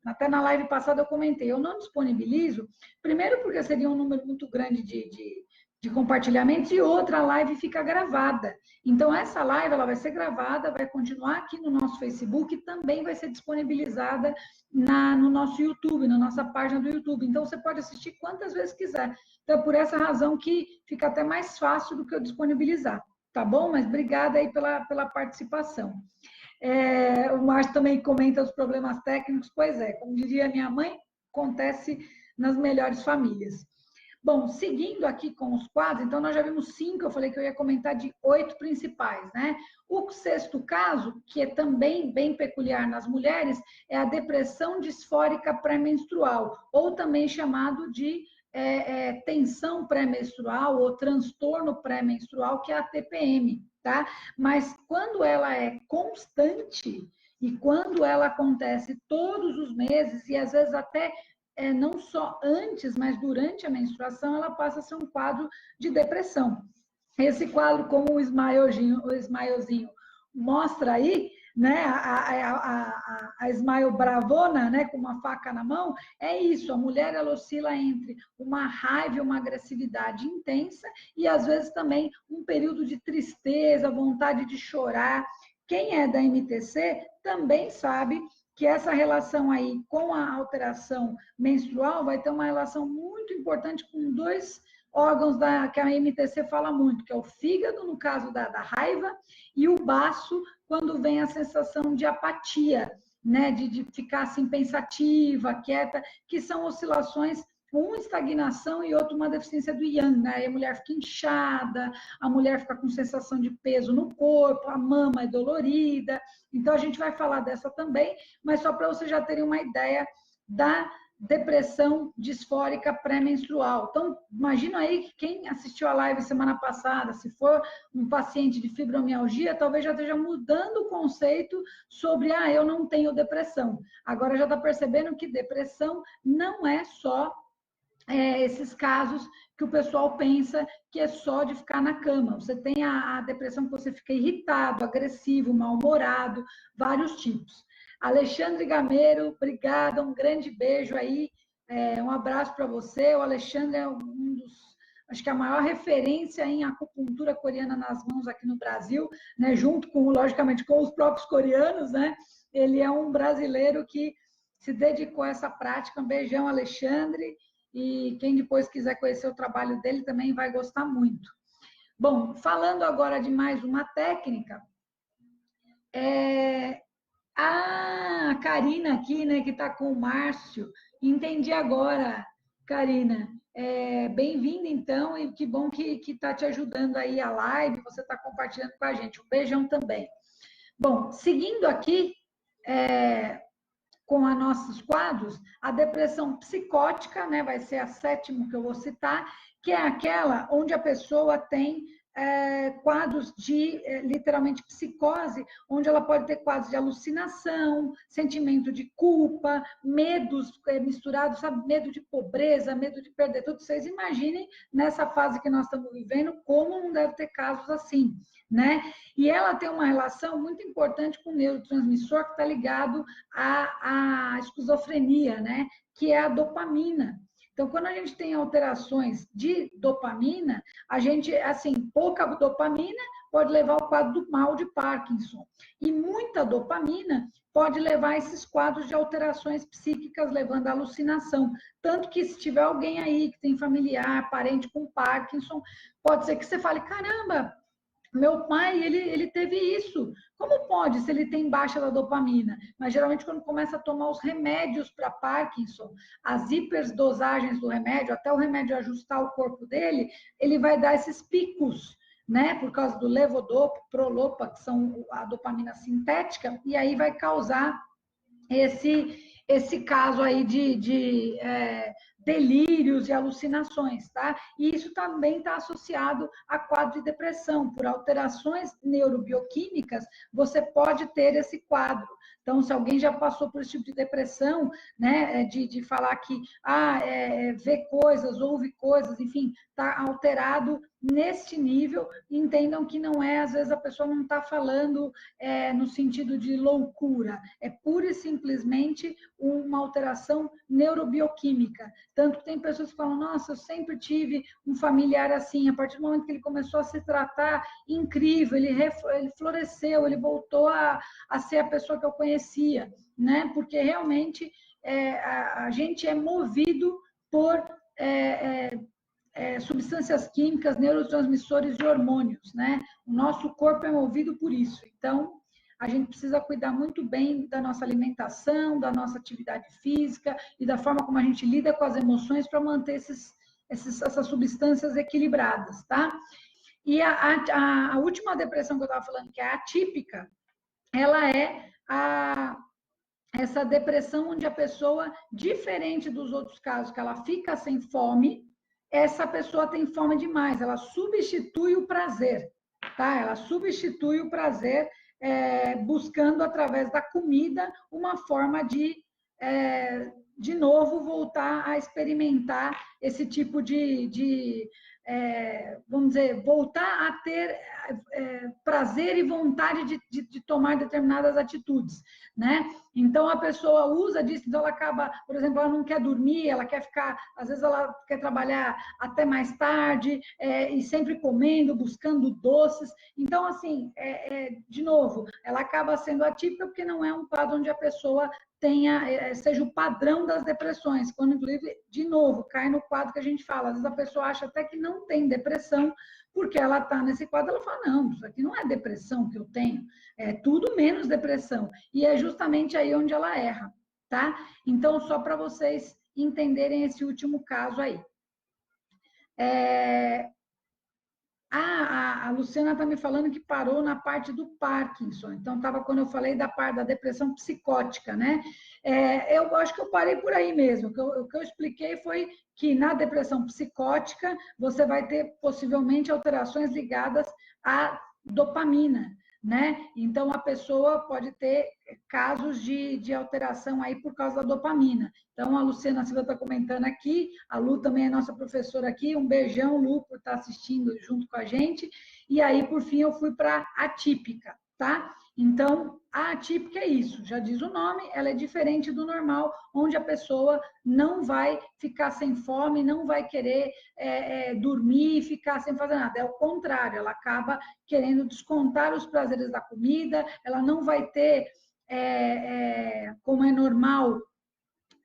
até na live passada eu comentei, eu não disponibilizo, primeiro porque seria um número muito grande de compartilhamentos, e outra, a live fica gravada. Então, essa live ela vai ser gravada, vai continuar aqui no nosso Facebook e também vai ser disponibilizada no nosso YouTube, na nossa página do YouTube. Então, você pode assistir quantas vezes quiser. Então, é por essa razão que fica até mais fácil do que eu disponibilizar. Tá bom? Mas obrigada aí pela participação. O Márcio também comenta os problemas técnicos. Pois é, como diria minha mãe, acontece nas melhores famílias. Bom, seguindo aqui com os quadros, então nós já vimos 5, eu falei que eu ia comentar de 8 principais, né? O sexto caso, que é também bem peculiar nas mulheres, é a depressão disfórica pré-menstrual, ou também chamado de tensão pré-menstrual ou transtorno pré-menstrual, que é a TPM, tá? Mas quando ela é constante e quando ela acontece todos os meses e às vezes até não só antes, mas durante a menstruação, ela passa a ser um quadro de depressão. Esse quadro, como o Ismaelzinho mostra aí, né, a Ismael bravona, né, com uma faca na mão, é isso, a mulher ela oscila entre uma raiva e uma agressividade intensa e às vezes também um período de tristeza, vontade de chorar. Quem é da MTC também sabe que essa relação aí com a alteração menstrual vai ter uma relação muito importante com dois órgãos que a MTC fala muito, que é o fígado, no caso da raiva, e o baço, quando vem a sensação de apatia, né, de ficar assim pensativa, quieta, que são oscilações, um estagnação e outro uma deficiência do yang, né? Aí a mulher fica inchada, a mulher fica com sensação de peso no corpo, a mama é dolorida. Então a gente vai falar dessa também, mas só para vocês já terem uma ideia da depressão disfórica pré-menstrual. Então, imagina aí que quem assistiu a live semana passada, se for um paciente de fibromialgia, talvez já esteja mudando o conceito sobre, eu não tenho depressão. Agora já está percebendo que depressão não é só esses casos que o pessoal pensa que é só de ficar na cama. Você tem a depressão que você fica irritado, agressivo, mal-humorado, vários tipos. Alexandre Gameiro, obrigada, um grande beijo aí, um abraço para você. O Alexandre é um dos, acho que a maior referência em acupuntura coreana nas mãos aqui no Brasil, né? Junto com, logicamente, com os próprios coreanos, né? Ele é um brasileiro que se dedicou a essa prática. Um beijão, Alexandre. E quem depois quiser conhecer o trabalho dele também vai gostar muito. Bom, falando agora de mais uma técnica, a Karina aqui, né, que está com o Márcio, entendi agora, Karina, bem-vinda então, e que bom que está te ajudando aí a live, você está compartilhando com a gente. Um beijão também. Bom, seguindo aqui com os nossos quadros, a depressão psicótica, né, vai ser a sétima que eu vou citar, que é aquela onde a pessoa tem quadros de, literalmente, psicose, onde ela pode ter quadros de alucinação, sentimento de culpa, medos misturados, sabe? Medo de pobreza, medo de perder tudo. Vocês imaginem, nessa fase que nós estamos vivendo, como não deve ter casos assim, né? E ela tem uma relação muito importante com o neurotransmissor que está ligado à esquizofrenia, né? Que é a dopamina. Então, quando a gente tem alterações de dopamina, a gente, assim, pouca dopamina pode levar ao quadro do mal de Parkinson. E muita dopamina pode levar a esses quadros de alterações psíquicas, levando à alucinação. Tanto que se tiver alguém aí que tem familiar, parente com Parkinson, pode ser que você fale, caramba, meu pai, ele teve isso. Como pode, se ele tem baixa da dopamina? Mas geralmente quando começa a tomar os remédios para Parkinson, as hiperdosagens do remédio, até o remédio ajustar o corpo dele, ele vai dar esses picos, né? Por causa do levodopa, prolopa, que são a dopamina sintética, e aí vai causar esse caso aí de delírios e alucinações, tá? E isso também está associado a quadro de depressão. Por alterações neurobioquímicas, você pode ter esse quadro. Então, se alguém já passou por esse tipo de depressão, né, de falar que vê coisas, ouve coisas, enfim, está alterado neste nível, entendam que não é, às vezes a pessoa não está falando no sentido de loucura, é pura e simplesmente uma alteração neurobioquímica. Tanto que tem pessoas que falam, nossa, eu sempre tive um familiar assim, a partir do momento que ele começou a se tratar, incrível, ele floresceu, ele voltou a ser a pessoa que eu conhecia, né? Porque realmente a gente é movido por substâncias químicas, neurotransmissores e hormônios, né? O nosso corpo é movido por isso. Então, a gente precisa cuidar muito bem da nossa alimentação, da nossa atividade física e da forma como a gente lida com as emoções para manter essas substâncias equilibradas, tá? E a última depressão que eu estava falando, que é atípica, ela é essa depressão onde a pessoa, diferente dos outros casos, que ela fica sem fome, essa pessoa tem fome demais, ela substitui o prazer, tá? Ela substitui o prazer buscando, através da comida, uma forma de novo, voltar a experimentar esse tipo vamos dizer, voltar a ter prazer e vontade de tomar determinadas atitudes, né? Então, a pessoa usa disso, então ela acaba, por exemplo, ela não quer dormir, ela quer ficar, às vezes ela quer trabalhar até mais tarde, e sempre comendo, buscando doces. Então, assim, de novo, ela acaba sendo atípica porque não é um quadro onde a pessoa seja o padrão das depressões, quando, inclusive, de novo, cai no quadro que a gente fala, às vezes a pessoa acha até que não tem depressão, porque ela está nesse quadro, ela fala, não, isso aqui não é depressão que eu tenho, é tudo menos depressão, e é justamente aí onde ela erra, tá? Então, só para vocês entenderem esse último caso aí. A Luciana está me falando que parou na parte do Parkinson. Então, estava quando eu falei da parte da depressão psicótica, né? Eu acho que eu parei por aí mesmo. O que eu expliquei foi que na depressão psicótica você vai ter possivelmente alterações ligadas à dopamina, né? Então, a pessoa pode ter casos de alteração aí por causa da dopamina. Então, a Luciana Silva está comentando aqui, a Lu também é nossa professora aqui, um beijão, Lu, por estar assistindo junto com a gente. E aí, por fim, eu fui para a atípica, tá? Então, a atípica é isso, já diz o nome, ela é diferente do normal, onde a pessoa não vai ficar sem fome, não vai querer dormir e ficar sem fazer nada. É o contrário, ela acaba querendo descontar os prazeres da comida, ela não vai ter, como é normal,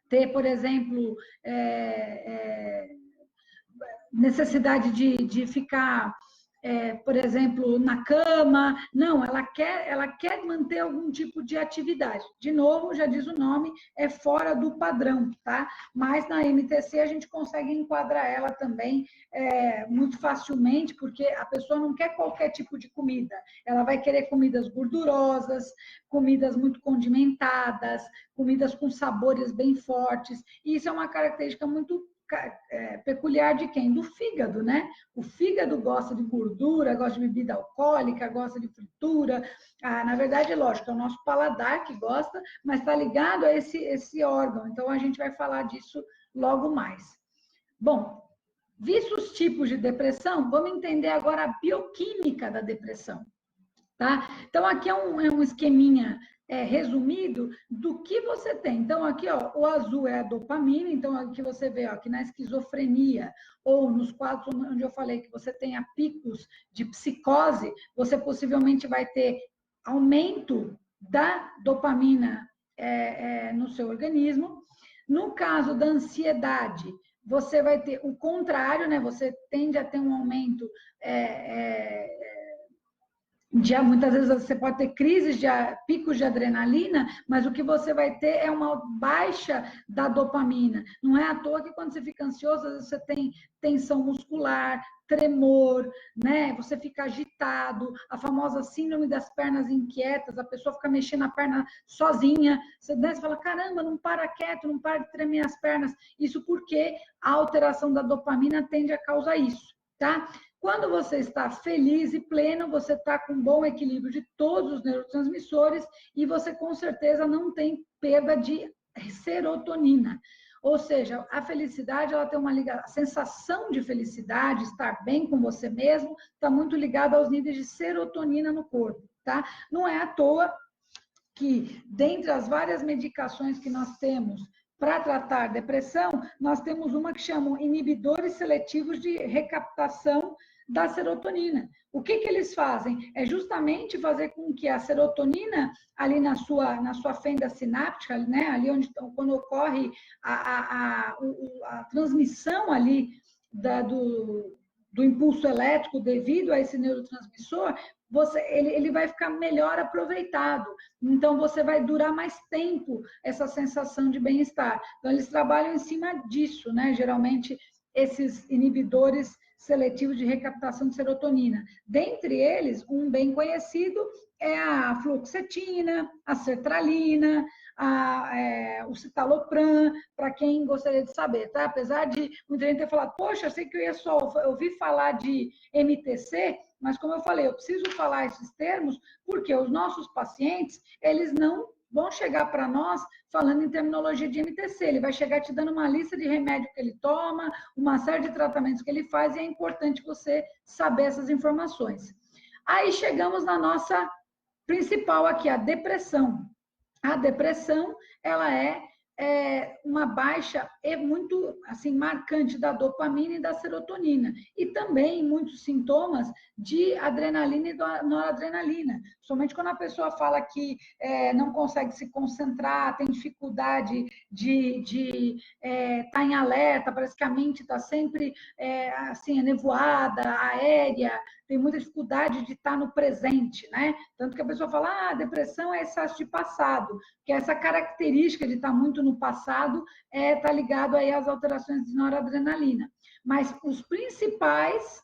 ter, por exemplo, necessidade de ficar por exemplo, na cama. Não, ela quer manter algum tipo de atividade. De novo, já diz o nome, é fora do padrão, tá? Mas na MTC a gente consegue enquadrar ela também muito facilmente, porque a pessoa não quer qualquer tipo de comida. Ela vai querer comidas gordurosas, comidas muito condimentadas, comidas com sabores bem fortes. E isso é uma característica muito peculiar de quem? Do fígado, né? O fígado gosta de gordura, gosta de bebida alcoólica, gosta de fritura. Na verdade, lógico, é o nosso paladar que gosta, mas está ligado a esse órgão. Então, a gente vai falar disso logo mais. Bom, vistos os tipos de depressão, vamos entender agora a bioquímica da depressão. Tá? Então, aqui é um esqueminha resumido do que você tem. Então, aqui, ó, o azul é a dopamina. Então, aqui você vê, ó, que na esquizofrenia ou nos quadros onde eu falei que você tenha picos de psicose, você possivelmente vai ter aumento da dopamina no seu organismo. No caso da ansiedade, você vai ter o contrário, né? Você tende a ter um aumento muitas vezes você pode ter crises de picos de adrenalina, mas o que você vai ter é uma baixa da dopamina. Não é à toa que quando você fica ansioso, às vezes você tem tensão muscular, tremor, né? Você fica agitado, a famosa síndrome das pernas inquietas, a pessoa fica mexendo a perna sozinha, você fala, caramba, não para quieto, não para de tremer as pernas. Isso porque a alteração da dopamina tende a causar isso, tá? Quando você está feliz e pleno, você está com um bom equilíbrio de todos os neurotransmissores e você, com certeza, não tem perda de serotonina. Ou seja, a felicidade, ela tem uma ligação, a sensação de felicidade, estar bem com você mesmo, está muito ligada aos níveis de serotonina no corpo, tá? Não é à toa que, dentre as várias medicações que nós temos para tratar depressão, nós temos uma que chamam inibidores seletivos de recaptação da serotonina. O que eles fazem? É justamente fazer com que a serotonina, ali na sua fenda sináptica, né, ali quando ocorre a transmissão ali do impulso elétrico devido a esse neurotransmissor, ele vai ficar melhor aproveitado. Então, você vai durar mais tempo essa sensação de bem-estar. Então, eles trabalham em cima disso, né? Geralmente, esses inibidores seletivos de recaptação de serotonina. Dentre eles, um bem conhecido é a fluoxetina, a sertralina, o citalopram, para quem gostaria de saber, tá? Apesar de muita gente ter falado, poxa, eu sei que eu ia só ouvir falar de MTC, mas como eu falei, eu preciso falar esses termos porque os nossos pacientes, eles não vão chegar para nós falando em terminologia de MTC. Ele vai chegar te dando uma lista de remédio que ele toma, uma série de tratamentos que ele faz, e é importante você saber essas informações. Aí chegamos na nossa principal aqui, a depressão. A depressão, ela é uma baixa muito assim marcante da dopamina e da serotonina, e também muitos sintomas de adrenalina e noradrenalina. Somente quando a pessoa fala que não consegue se concentrar, tem dificuldade de estar em alerta, parece que a mente está sempre assim, nevoada, aérea, tem muita dificuldade de estar no presente, né? Tanto que a pessoa fala, a depressão é excesso de passado, que essa característica de estar muito no passado está ligado aí às alterações de noradrenalina. Mas os principais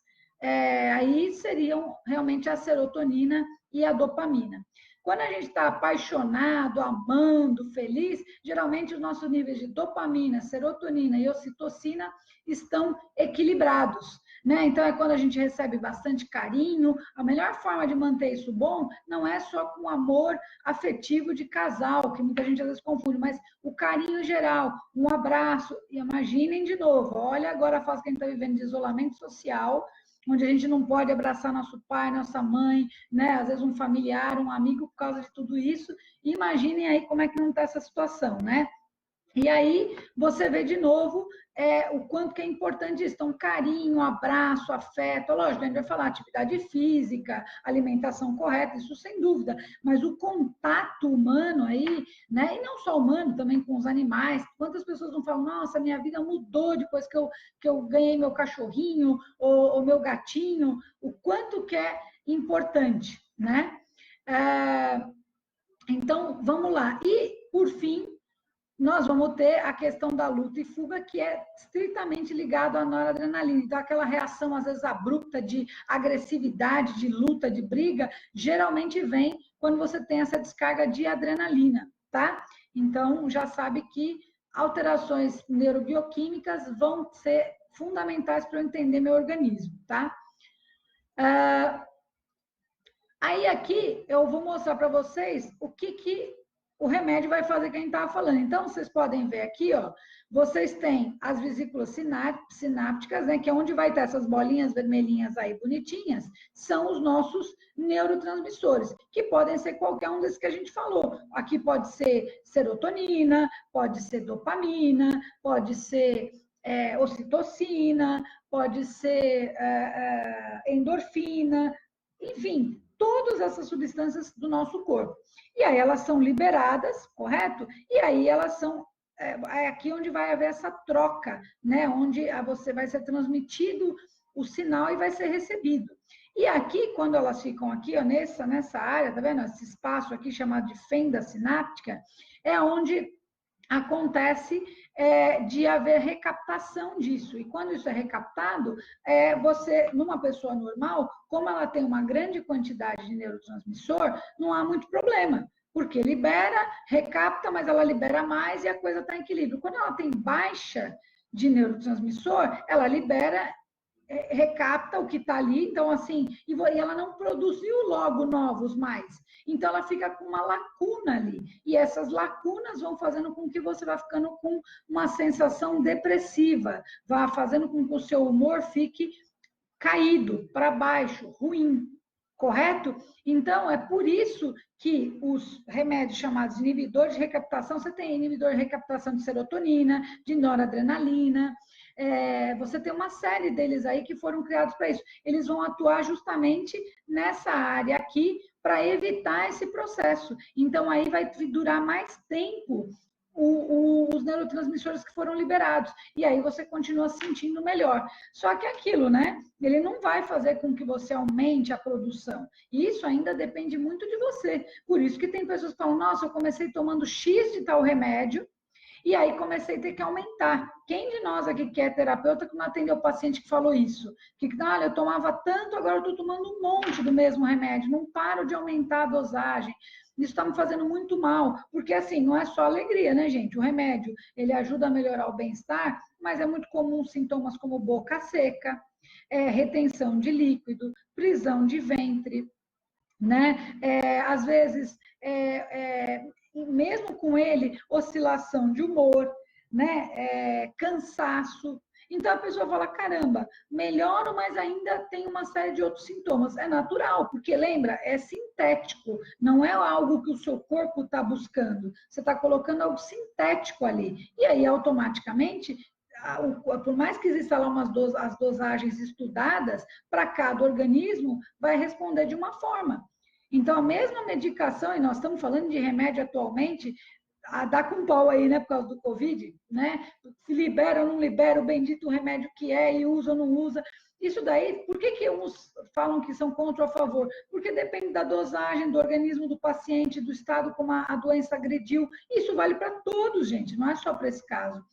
aí seriam realmente a serotonina e a dopamina. Quando a gente está apaixonado, amando, feliz, geralmente os nossos níveis de dopamina, serotonina e ocitocina estão equilibrados, né? Então, é quando a gente recebe bastante carinho. A melhor forma de manter isso bom não é só com amor afetivo de casal, que muita gente às vezes confunde, mas o carinho geral, um abraço. E imaginem de novo, olha agora a fase que a gente está vivendo de isolamento social, onde a gente não pode abraçar nosso pai, nossa mãe, né? Às vezes um familiar, um amigo, por causa de tudo isso. Imaginem aí como é que não está essa situação, né? E aí você vê de novo o quanto que é importante isso. Então, carinho, abraço, afeto, lógico, a gente vai falar atividade física, alimentação correta, isso sem dúvida, mas o contato humano aí, né? E não só humano, também com os animais. Quantas pessoas não falam, nossa, minha vida mudou depois que eu ganhei meu cachorrinho ou meu gatinho, o quanto que é importante, né? Então, vamos lá. E, por fim, nós vamos ter a questão da luta e fuga, que é estritamente ligado à noradrenalina. Então, aquela reação, às vezes, abrupta de agressividade, de luta, de briga, geralmente vem quando você tem essa descarga de adrenalina, tá? Então, já sabe que alterações neurobioquímicas vão ser fundamentais para eu entender meu organismo, tá? Aí aqui eu vou mostrar para vocês o que o remédio vai fazer que a gente estava falando. Então, vocês podem ver aqui, ó, vocês têm as vesículas sinápticas, né, que é onde vai ter essas bolinhas vermelhinhas aí bonitinhas, são os nossos neurotransmissores, que podem ser qualquer um desses que a gente falou. Aqui pode ser serotonina, pode ser dopamina, pode ser ocitocina, pode ser endorfina, enfim, todas essas substâncias do nosso corpo. E aí elas são liberadas, correto? E aí elas são aqui onde vai haver essa troca, né? Onde você vai ser transmitido o sinal e vai ser recebido. E aqui, quando elas ficam aqui, ó, nessa área, tá vendo? Esse espaço aqui chamado de fenda sináptica, é onde acontece de haver recaptação disso. E quando isso é recaptado, você, numa pessoa normal, como ela tem uma grande quantidade de neurotransmissor, não há muito problema. Porque libera, recapta, mas ela libera mais e a coisa está em equilíbrio. Quando ela tem baixa de neurotransmissor, ela libera recapta o que está ali, então assim, e ela não produziu logo novos mais. Então ela fica com uma lacuna ali. E essas lacunas vão fazendo com que você vá ficando com uma sensação depressiva, vá fazendo com que o seu humor fique caído, para baixo, ruim. Correto? Então, é por isso que os remédios chamados inibidores de recaptação, você tem inibidor de recaptação de serotonina, de noradrenalina, você tem uma série deles aí que foram criados para isso. Eles vão atuar justamente nessa área aqui para evitar esse processo. Então, aí vai durar mais tempo os neurotransmissores que foram liberados. E aí você continua sentindo melhor. Só que aquilo, né? Ele não vai fazer com que você aumente a produção. E isso ainda depende muito de você. Por isso que tem pessoas que falam, nossa, eu comecei tomando X de tal remédio, e aí comecei a ter que aumentar. Quem de nós aqui que é terapeuta que não atendeu o paciente que falou isso? Que, olha, eu tomava tanto, agora eu estou tomando um monte do mesmo remédio, não paro de aumentar a dosagem. Isso está me fazendo muito mal, porque assim, não é só alegria, né, gente? O remédio, ele ajuda a melhorar o bem-estar, mas é muito comum sintomas como boca seca, retenção de líquido, prisão de ventre, né? Às vezes, mesmo com ele, oscilação de humor, né? Cansaço. Então a pessoa fala: caramba, melhoro, mas ainda tem uma série de outros sintomas. É natural, porque lembra, é sintético, não é algo que o seu corpo está buscando. Você está colocando algo sintético ali. E aí, automaticamente, por mais que existam lá as dosagens estudadas, para cada organismo vai responder de uma forma. Então, a mesma medicação, e nós estamos falando de remédio atualmente, dá com pau aí, né, por causa do Covid, né? Se libera ou não libera o bendito remédio que e usa ou não usa. Isso daí, por que uns falam que são contra ou a favor? Porque depende da dosagem, do organismo do paciente, do estado como a doença agrediu. Isso vale para todos, gente, não é só para esse caso.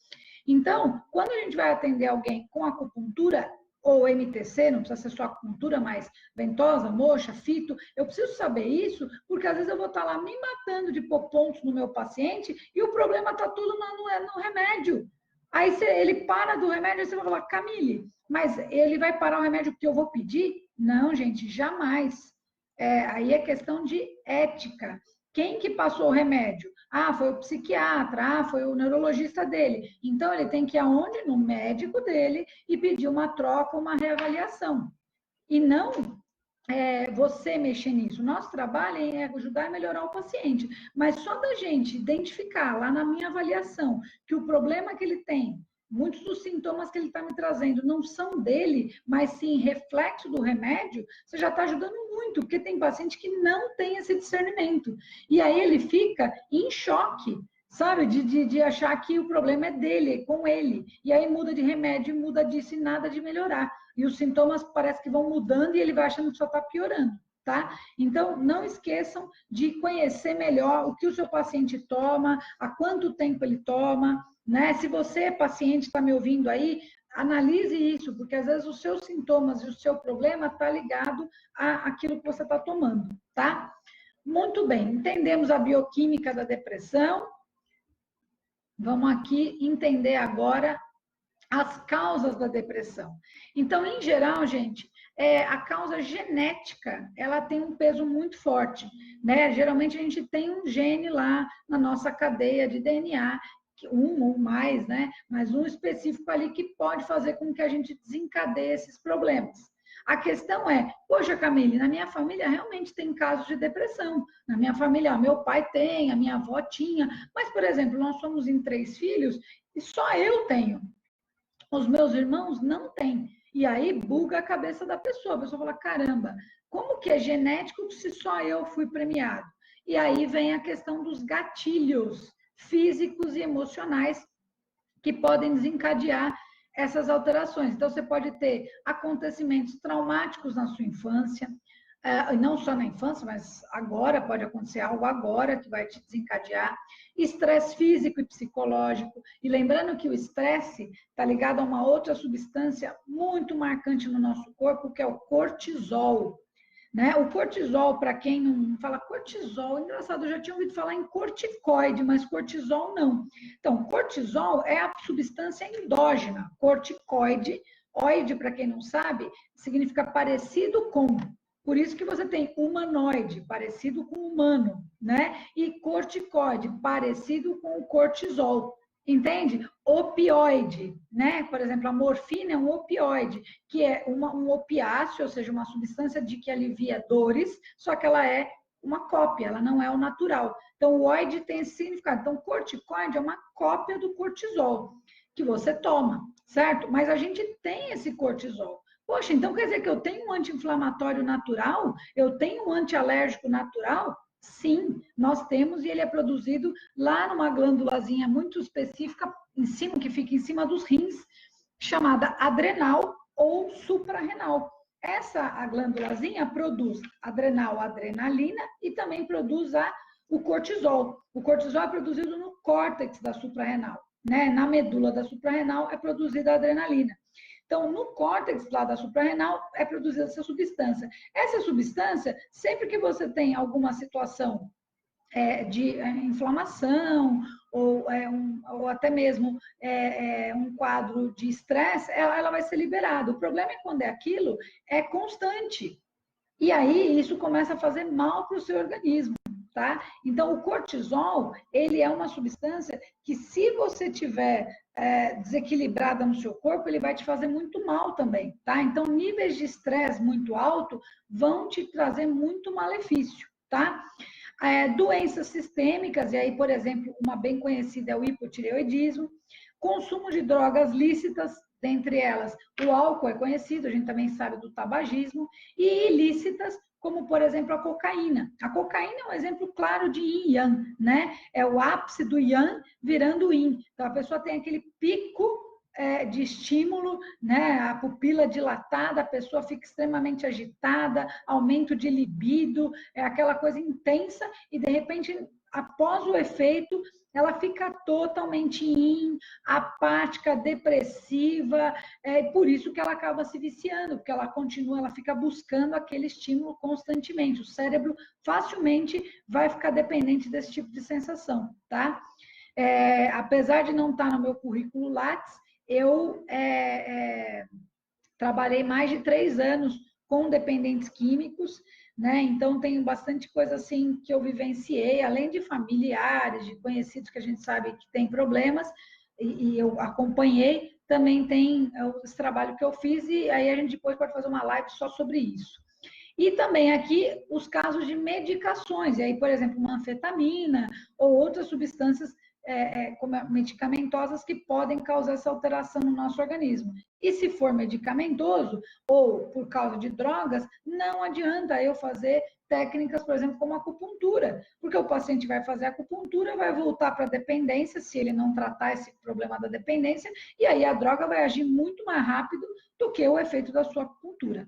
Então, quando a gente vai atender alguém com acupuntura, ou MTC, não precisa ser só acupuntura, mas ventosa, moxa, fito, eu preciso saber isso, porque às vezes eu vou estar lá me matando de pôr pontos no meu paciente e o problema está tudo no remédio. Aí ele para do remédio e você vai falar, Camille, mas ele vai parar o remédio porque eu vou pedir? Não, gente, jamais. Aí é questão de ética. Quem que passou o remédio? Ah, foi o psiquiatra, foi o neurologista dele. Então, ele tem que ir aonde? No médico dele e pedir uma troca, uma reavaliação. E não você mexer nisso. Nosso trabalho é ajudar a melhorar o paciente, mas só da gente identificar lá na minha avaliação que o problema que ele tem, muitos dos sintomas que ele está me trazendo não são dele, mas sim reflexo do remédio, você já está ajudando muito, porque tem paciente que não tem esse discernimento. E aí ele fica em choque, sabe? De achar que o problema é dele, é com ele. E aí muda de remédio, muda disso e nada de melhorar. E os sintomas parece que vão mudando e ele vai achando que só está piorando, tá? Então, não esqueçam de conhecer melhor o que o seu paciente toma, há quanto tempo ele toma, né? Se você é paciente, está me ouvindo aí, analise isso, porque às vezes os seus sintomas e o seu problema está ligado àquilo que você está tomando, tá? Muito bem, entendemos a bioquímica da depressão. Vamos aqui entender agora as causas da depressão. Então, em geral, gente, a causa genética, ela tem um peso muito forte, né? Geralmente a gente tem um gene lá na nossa cadeia de DNA, um ou mais, né? Mas um específico ali que pode fazer com que a gente desencadeie esses problemas. A questão é, poxa, Camille, na minha família realmente tem casos de depressão. Na minha família, meu pai tem, a minha avó tinha, mas, por exemplo, nós somos em 3 filhos e só eu tenho. Os meus irmãos não têm. E aí buga a cabeça da pessoa. A pessoa fala, caramba, como que é genético se só eu fui premiado? E aí vem a questão dos gatilhos físicos e emocionais que podem desencadear essas alterações. Então, você pode ter acontecimentos traumáticos na sua infância, não só na infância, mas agora pode acontecer algo agora que vai te desencadear, estresse físico e psicológico. E lembrando que o estresse está ligado a uma outra substância muito marcante no nosso corpo, que é o cortisol. Né? O cortisol, para quem não fala cortisol, engraçado, eu já tinha ouvido falar em corticoide, mas cortisol não. Então, cortisol é a substância endógena, corticoide, oide, para quem não sabe, significa parecido com. Por isso que você tem humanoide, parecido com humano, né? E corticoide, parecido com o cortisol. Entende? Opioide, né? Por exemplo, a morfina é um opioide, que é um opiáceo, ou seja, uma substância de que alivia dores, só que ela é uma cópia, ela não é o natural. Então, o oide tem esse significado. Então, corticoide é uma cópia do cortisol, que você toma, certo? Mas a gente tem esse cortisol. Poxa, então quer dizer que eu tenho um anti-inflamatório natural? Eu tenho um antialérgico natural? Sim, nós temos e ele é produzido lá numa glândulazinha muito específica, em cima, que fica em cima dos rins, chamada adrenal ou suprarrenal. A glândulazinha produz adrenal, adrenalina e também produz o cortisol. O cortisol é produzido no córtex da suprarrenal, né? Na medula da suprarrenal é produzida a adrenalina. Então, no córtex lá da suprarrenal é produzida essa substância. Essa substância, sempre que você tem alguma situação de inflamação ou até mesmo um quadro de estresse, ela vai ser liberada. O problema é quando aquilo é constante. E aí isso começa a fazer mal para o seu organismo. Tá? Então, o cortisol, ele é uma substância que, se você tiver desequilibrada no seu corpo, ele vai te fazer muito mal também, tá? Então, níveis de estresse muito alto vão te trazer muito malefício, tá? Doenças sistêmicas, e aí, por exemplo, uma bem conhecida é o hipotireoidismo, consumo de drogas lícitas, dentre elas o álcool é conhecido, a gente também sabe do tabagismo, e ilícitas, como, por exemplo, a cocaína. A cocaína é um exemplo claro de yin yang, né? É o ápice do yang virando yin. Então, a pessoa tem aquele pico de estímulo, né? A pupila dilatada, a pessoa fica extremamente agitada, aumento de libido, é aquela coisa intensa, e de repente, após o efeito, ela fica totalmente apática, depressiva, por isso que ela acaba se viciando, porque ela continua, ela fica buscando aquele estímulo constantemente. O cérebro facilmente vai ficar dependente desse tipo de sensação, tá? Apesar de não estar no meu currículo Lattes, eu trabalhei mais de 3 anos com dependentes químicos, né? Então, tenho bastante coisa assim que eu vivenciei, além de familiares, de conhecidos que a gente sabe que tem problemas, e eu acompanhei, também tem esse trabalho que eu fiz, e aí a gente depois pode fazer uma live só sobre isso. E também aqui os casos de medicações, e aí, por exemplo, uma anfetamina ou outras substâncias medicamentosas que podem causar essa alteração no nosso organismo. E se for medicamentoso ou por causa de drogas, não adianta eu fazer técnicas, por exemplo, como acupuntura, porque o paciente vai fazer acupuntura, vai voltar para a dependência, se ele não tratar esse problema da dependência, e aí a droga vai agir muito mais rápido do que o efeito da sua acupuntura.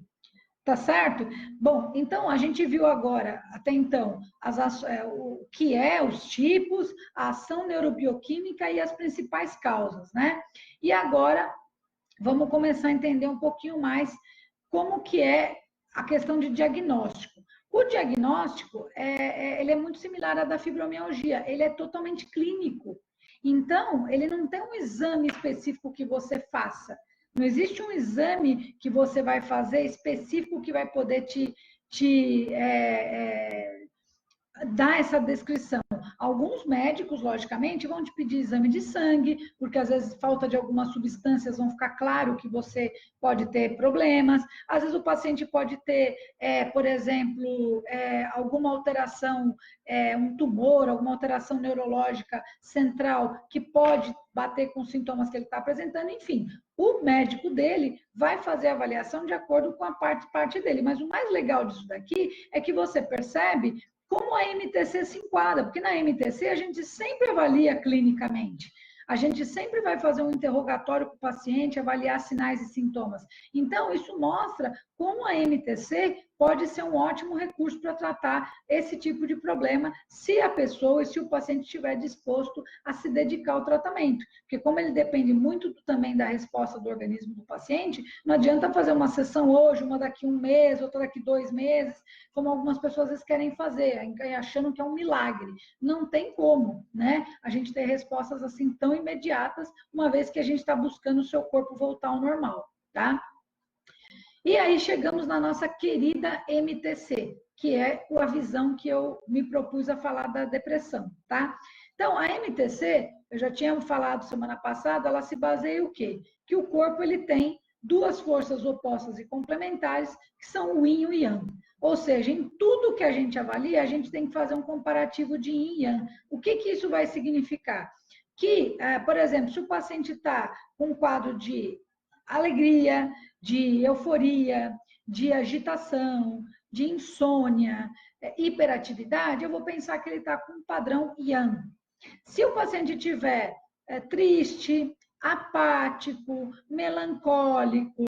Tá certo? Bom, então a gente viu agora, até então, o que é os tipos, a ação neurobioquímica e as principais causas, né? E agora vamos começar a entender um pouquinho mais como que é a questão de diagnóstico. O diagnóstico, ele é muito similar à da fibromialgia, ele é totalmente clínico. Então, ele não tem um exame específico que você faça. Não existe um exame que você vai fazer específico que vai poder te dar essa descrição. Alguns médicos, logicamente, vão te pedir exame de sangue, porque às vezes falta de algumas substâncias, vão ficar claro que você pode ter problemas. Às vezes o paciente pode ter, por exemplo, alguma alteração, um tumor, alguma alteração neurológica central que pode bater com os sintomas que ele está apresentando, enfim. O médico dele vai fazer a avaliação de acordo com a parte dele. Mas o mais legal disso daqui é que você percebe como a MTC se enquadra, porque na MTC a gente sempre avalia clinicamente. A gente sempre vai fazer um interrogatório com o paciente, avaliar sinais e sintomas. Então, isso mostra como a MTC pode ser um ótimo recurso para tratar esse tipo de problema, se a pessoa e se o paciente estiver disposto a se dedicar ao tratamento. Porque como ele depende muito também da resposta do organismo do paciente, não adianta fazer uma sessão hoje, uma daqui um mês, outra daqui 2 meses, como algumas pessoas às vezes querem fazer, achando que é um milagre. Não tem como, né? A gente ter respostas assim tão imediatas, uma vez que a gente está buscando o seu corpo voltar ao normal, tá? E aí chegamos na nossa querida MTC, que é a visão que eu me propus a falar da depressão, tá? Então, a MTC, eu já tinha falado semana passada, ela se baseia em o quê? Que o corpo ele tem duas forças opostas e complementares, que são o Yin e o Yang. Ou seja, em tudo que a gente avalia, a gente tem que fazer um comparativo de Yin e Yang. O que isso vai significar? Que, por exemplo, se o paciente está com um quadro de alegria, de euforia, de agitação, de insônia, hiperatividade, eu vou pensar que ele está com um padrão Yang. Se o paciente estiver triste, apático, melancólico,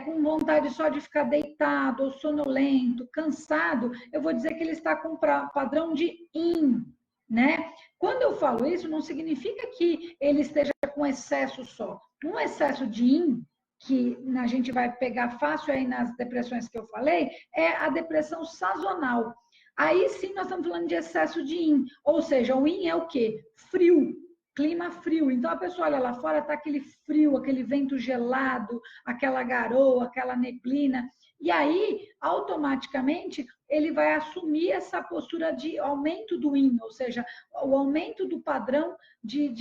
com vontade só de ficar deitado, ou sonolento, cansado, eu vou dizer que ele está com padrão de Yin, né? Quando eu falo isso, não significa que ele esteja com excesso só. Um excesso de Yin, que a gente vai pegar fácil aí nas depressões que eu falei, é a depressão sazonal. Aí sim nós estamos falando de excesso de Yin, ou seja, o Yin é o quê? Frio, clima frio. Então a pessoa olha lá fora, está aquele frio, aquele vento gelado, aquela garoa, aquela neblina. E aí, automaticamente, ele vai assumir essa postura de aumento do Yin, ou seja, o aumento do padrão de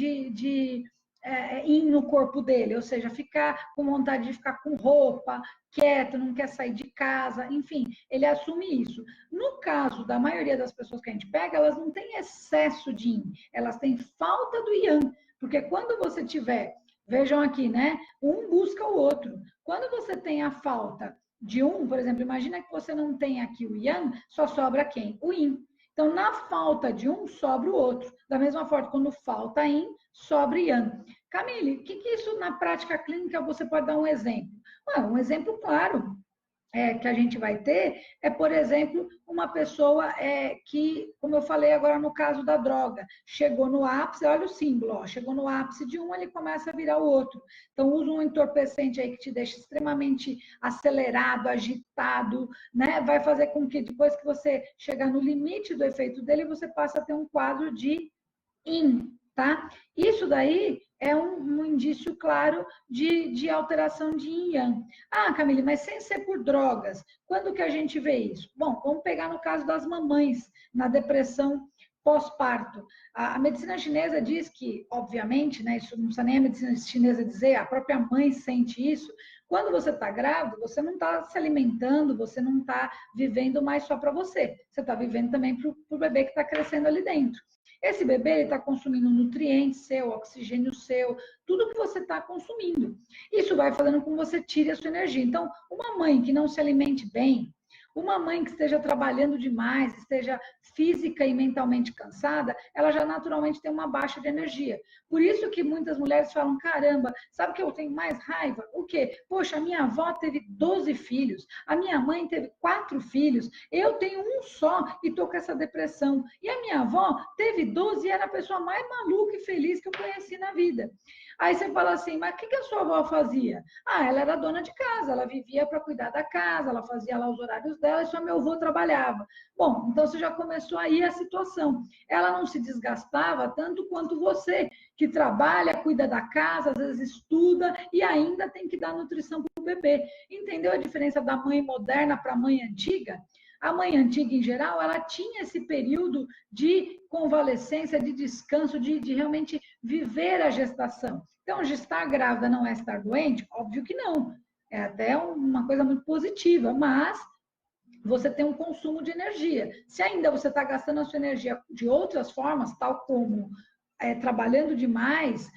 Yin no corpo dele, ou seja, ficar com vontade de ficar com roupa, quieto, não quer sair de casa, enfim, ele assume isso. No caso da maioria das pessoas que a gente pega, elas não têm excesso de Yin, elas têm falta do Yang, porque quando você tiver, vejam aqui, né? Um busca o outro. Quando você tem a falta de um, por exemplo, imagina que você não tem aqui o Yang, só sobra quem? O Yin. Então, na falta de um, sobra o outro. Da mesma forma, quando falta Yin, sobra Yang. Camille, o que isso na prática clínica você pode dar um exemplo? Um exemplo claro que a gente vai ter é, por exemplo, uma pessoa que, como eu falei agora no caso da droga, chegou no ápice, olha o símbolo, ó, chegou no ápice de um, ele começa a virar o outro. Então, usa um entorpecente aí que te deixa extremamente acelerado, agitado, né? Vai fazer com que depois que você chegar no limite do efeito dele, você passe a ter um quadro de Yin, tá? Isso daí é um indício claro de alteração de Yin e Yang. Ah, Camille, mas sem ser por drogas, quando que a gente vê isso? Bom, vamos pegar no caso das mamães, na depressão pós-parto. A medicina chinesa diz que, obviamente, né, isso não precisa nem a medicina chinesa dizer, a própria mãe sente isso. Quando você está grávida, você não está se alimentando, você não está vivendo mais só para você. Você está vivendo também para o bebê que está crescendo ali dentro. Esse bebê está consumindo nutrientes seu, oxigênio seu, tudo que você está consumindo. Isso vai fazendo com que você tire a sua energia. Então, uma mãe que não se alimente bem, uma mãe que esteja trabalhando demais, esteja física e mentalmente cansada, ela já naturalmente tem uma baixa de energia. Por isso que muitas mulheres falam, caramba, sabe o que eu tenho mais raiva? O quê? Poxa, a minha avó teve 12 filhos, a minha mãe teve 4 filhos, eu tenho um só e estou com essa depressão. E a minha avó teve 12 e era a pessoa mais maluca e feliz que eu conheci na vida. Aí você fala assim, mas o que a sua avó fazia? Ah, ela era dona de casa, ela vivia para cuidar da casa, ela fazia lá os horários dela e só meu avô trabalhava. Bom, então você já começou aí a situação. Ela não se desgastava tanto quanto você, que trabalha, cuida da casa, às vezes estuda e ainda tem que dar nutrição para o bebê. Entendeu a diferença da mãe moderna para a mãe antiga? A mãe antiga, em geral, ela tinha esse período de convalescência, de descanso, de realmente viver a gestação. Então, estar grávida não é estar doente? Óbvio que não. É até uma coisa muito positiva, mas você tem um consumo de energia. Se ainda você está gastando a sua energia de outras formas, tal como trabalhando demais,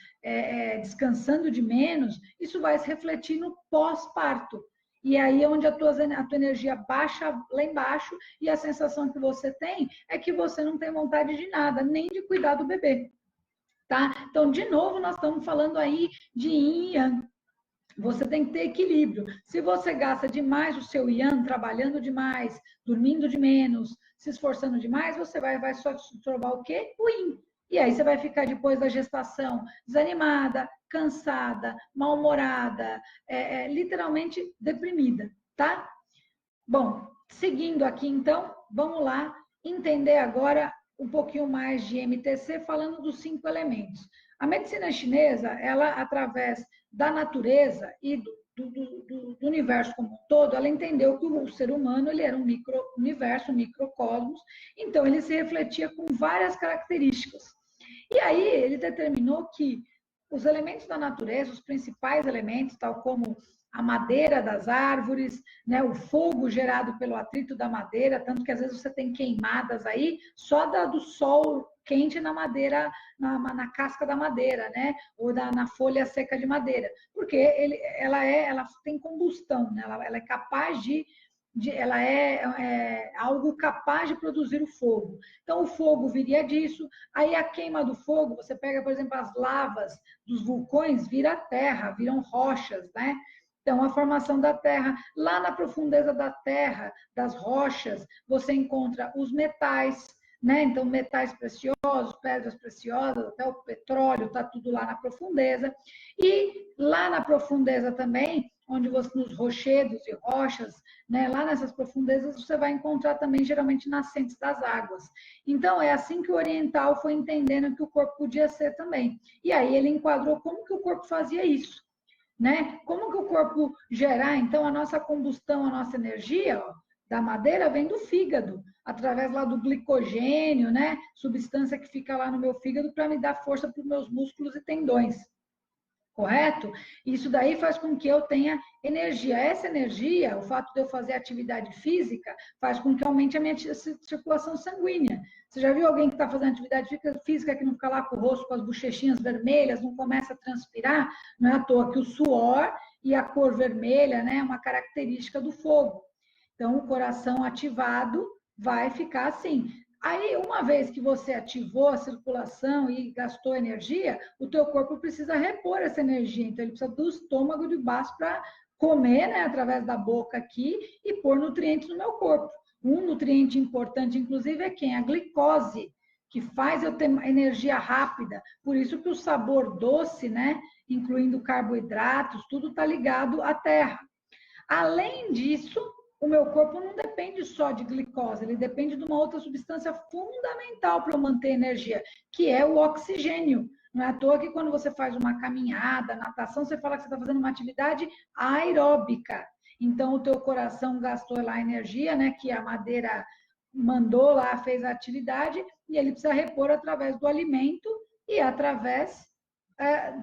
descansando de menos, isso vai se refletir no pós-parto. E aí é onde a tua energia baixa lá embaixo e a sensação que você tem é que você não tem vontade de nada, nem de cuidar do bebê. Tá? Então, de novo, nós estamos falando aí de yin e yang. Você tem que ter equilíbrio. Se você gasta demais o seu yang, trabalhando demais, dormindo de menos, se esforçando demais, você vai só absorver o quê? O yin. E aí você vai ficar depois da gestação desanimada, cansada, mal-humorada, literalmente deprimida, tá? Bom, seguindo aqui então, vamos lá entender agora um pouquinho mais de MTC, falando dos 5 elementos. A medicina chinesa, ela, através da natureza e do universo como um todo, ela entendeu que o ser humano ele era um micro-universo, um microcosmos, então ele se refletia com várias características. E aí ele determinou que os elementos da natureza, os principais elementos, tal como a madeira das árvores, né, o fogo gerado pelo atrito da madeira, tanto que às vezes você tem queimadas aí só do sol quente na madeira, na casca da madeira, né, ou na folha seca de madeira, porque ela tem combustão, né, ela é capaz ela é algo capaz de produzir o fogo. Então, o fogo viria disso. Aí, a queima do fogo, você pega, por exemplo, as lavas dos vulcões, vira terra, viram rochas, né? Então, a formação da terra, lá na profundeza da terra, das rochas, você encontra os metais, né? Então, metais preciosos, pedras preciosas, até o petróleo, está tudo lá na profundeza. E lá na profundeza também, onde você, nos rochedos e rochas, né, lá nessas profundezas, você vai encontrar também, geralmente, nascentes das águas. Então, é assim que o oriental foi entendendo que o corpo podia ser também. E aí ele enquadrou como que o corpo fazia isso, né? Como que o corpo gerar, então, a nossa combustão, a nossa energia, ó, da madeira vem do fígado, através lá do glicogênio, né? Substância que fica lá no meu fígado para me dar força para os meus músculos e tendões. Correto? Isso daí faz com que eu tenha energia. Essa energia, o fato de eu fazer atividade física, faz com que aumente a minha circulação sanguínea. Você já viu alguém que está fazendo atividade física que não fica lá com o rosto com as bochechinhas vermelhas, não começa a transpirar? Não é à toa que o suor e a cor vermelha, né, é uma característica do fogo. Então, o coração ativado vai ficar assim. Aí, uma vez que você ativou a circulação e gastou energia, o teu corpo precisa repor essa energia. Então, ele precisa do estômago de baixo para comer, né, através da boca aqui e pôr nutrientes no meu corpo. Um nutriente importante, inclusive, é quem? A glicose, que faz eu ter energia rápida. Por isso que o sabor doce, né, incluindo carboidratos, tudo está ligado à terra. Além disso, o meu corpo não depende só de glicose, ele depende de uma outra substância fundamental para eu manter energia, que é o oxigênio. Não é à toa que quando você faz uma caminhada, natação, você fala que você está fazendo uma atividade aeróbica. Então, o teu coração gastou lá energia, né, que a madeira mandou lá, fez a atividade, e ele precisa repor através do alimento e através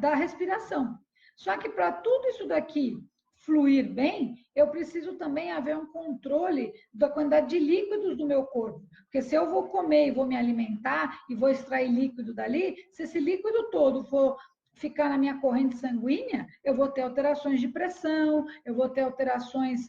da respiração. Só que para tudo isso daqui fluir bem, eu preciso também haver um controle da quantidade de líquidos do meu corpo. Porque se eu vou comer e vou me alimentar e vou extrair líquido dali, se esse líquido todo for ficar na minha corrente sanguínea, eu vou ter alterações de pressão, eu vou ter alterações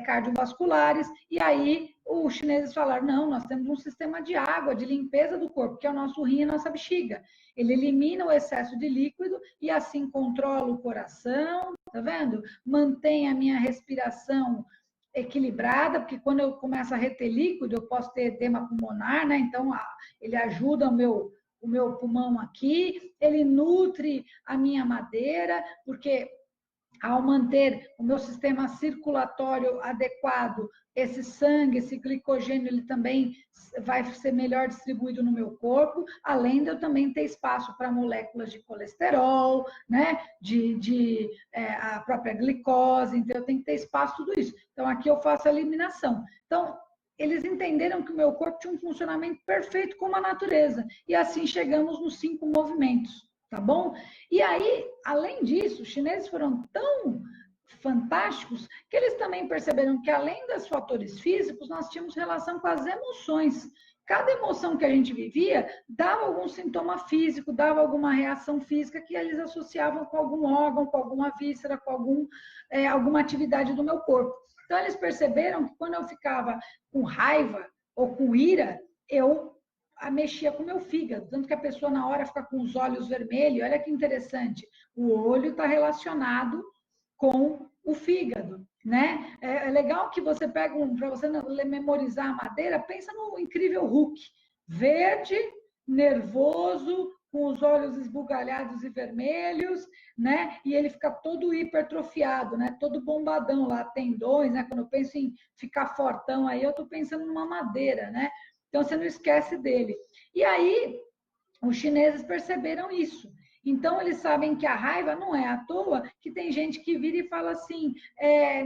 cardiovasculares, e aí os chineses falaram, não, nós temos um sistema de água, de limpeza do corpo, que é o nosso rim e a nossa bexiga. Ele elimina o excesso de líquido e assim controla o coração, tá vendo? Mantém a minha respiração equilibrada, porque quando eu começo a reter líquido, eu posso ter edema pulmonar, né? Então, ele ajuda o meu pulmão aqui, ele nutre a minha madeira, porque ao manter o meu sistema circulatório adequado, esse sangue, esse glicogênio, ele também vai ser melhor distribuído no meu corpo, além de eu também ter espaço para moléculas de colesterol, né, a própria glicose, então eu tenho que ter espaço tudo isso. Então aqui eu faço a eliminação. Então eles entenderam que o meu corpo tinha um funcionamento perfeito como a natureza, e assim chegamos nos 5 movimentos. Tá bom? E aí, além disso, os chineses foram tão fantásticos que eles também perceberam que, além dos fatores físicos, nós tínhamos relação com as emoções. Cada emoção que a gente vivia dava algum sintoma físico, dava alguma reação física que eles associavam com algum órgão, com alguma víscera, com alguma atividade do meu corpo. Então, eles perceberam que quando eu ficava com raiva ou com ira, eu mexia com o meu fígado, tanto que a pessoa na hora fica com os olhos vermelhos. Olha que interessante, o olho está relacionado com o fígado, né? É legal que você pega para você memorizar a madeira, pensa no incrível Hulk, verde, nervoso, com os olhos esbugalhados e vermelhos, né? E ele fica todo hipertrofiado, né? Todo bombadão lá, tendões, né? Quando eu penso em ficar fortão aí, eu estou pensando numa madeira, né? Então, você não esquece dele. E aí, os chineses perceberam isso. Então, eles sabem que a raiva não é à toa, que tem gente que vira e fala assim,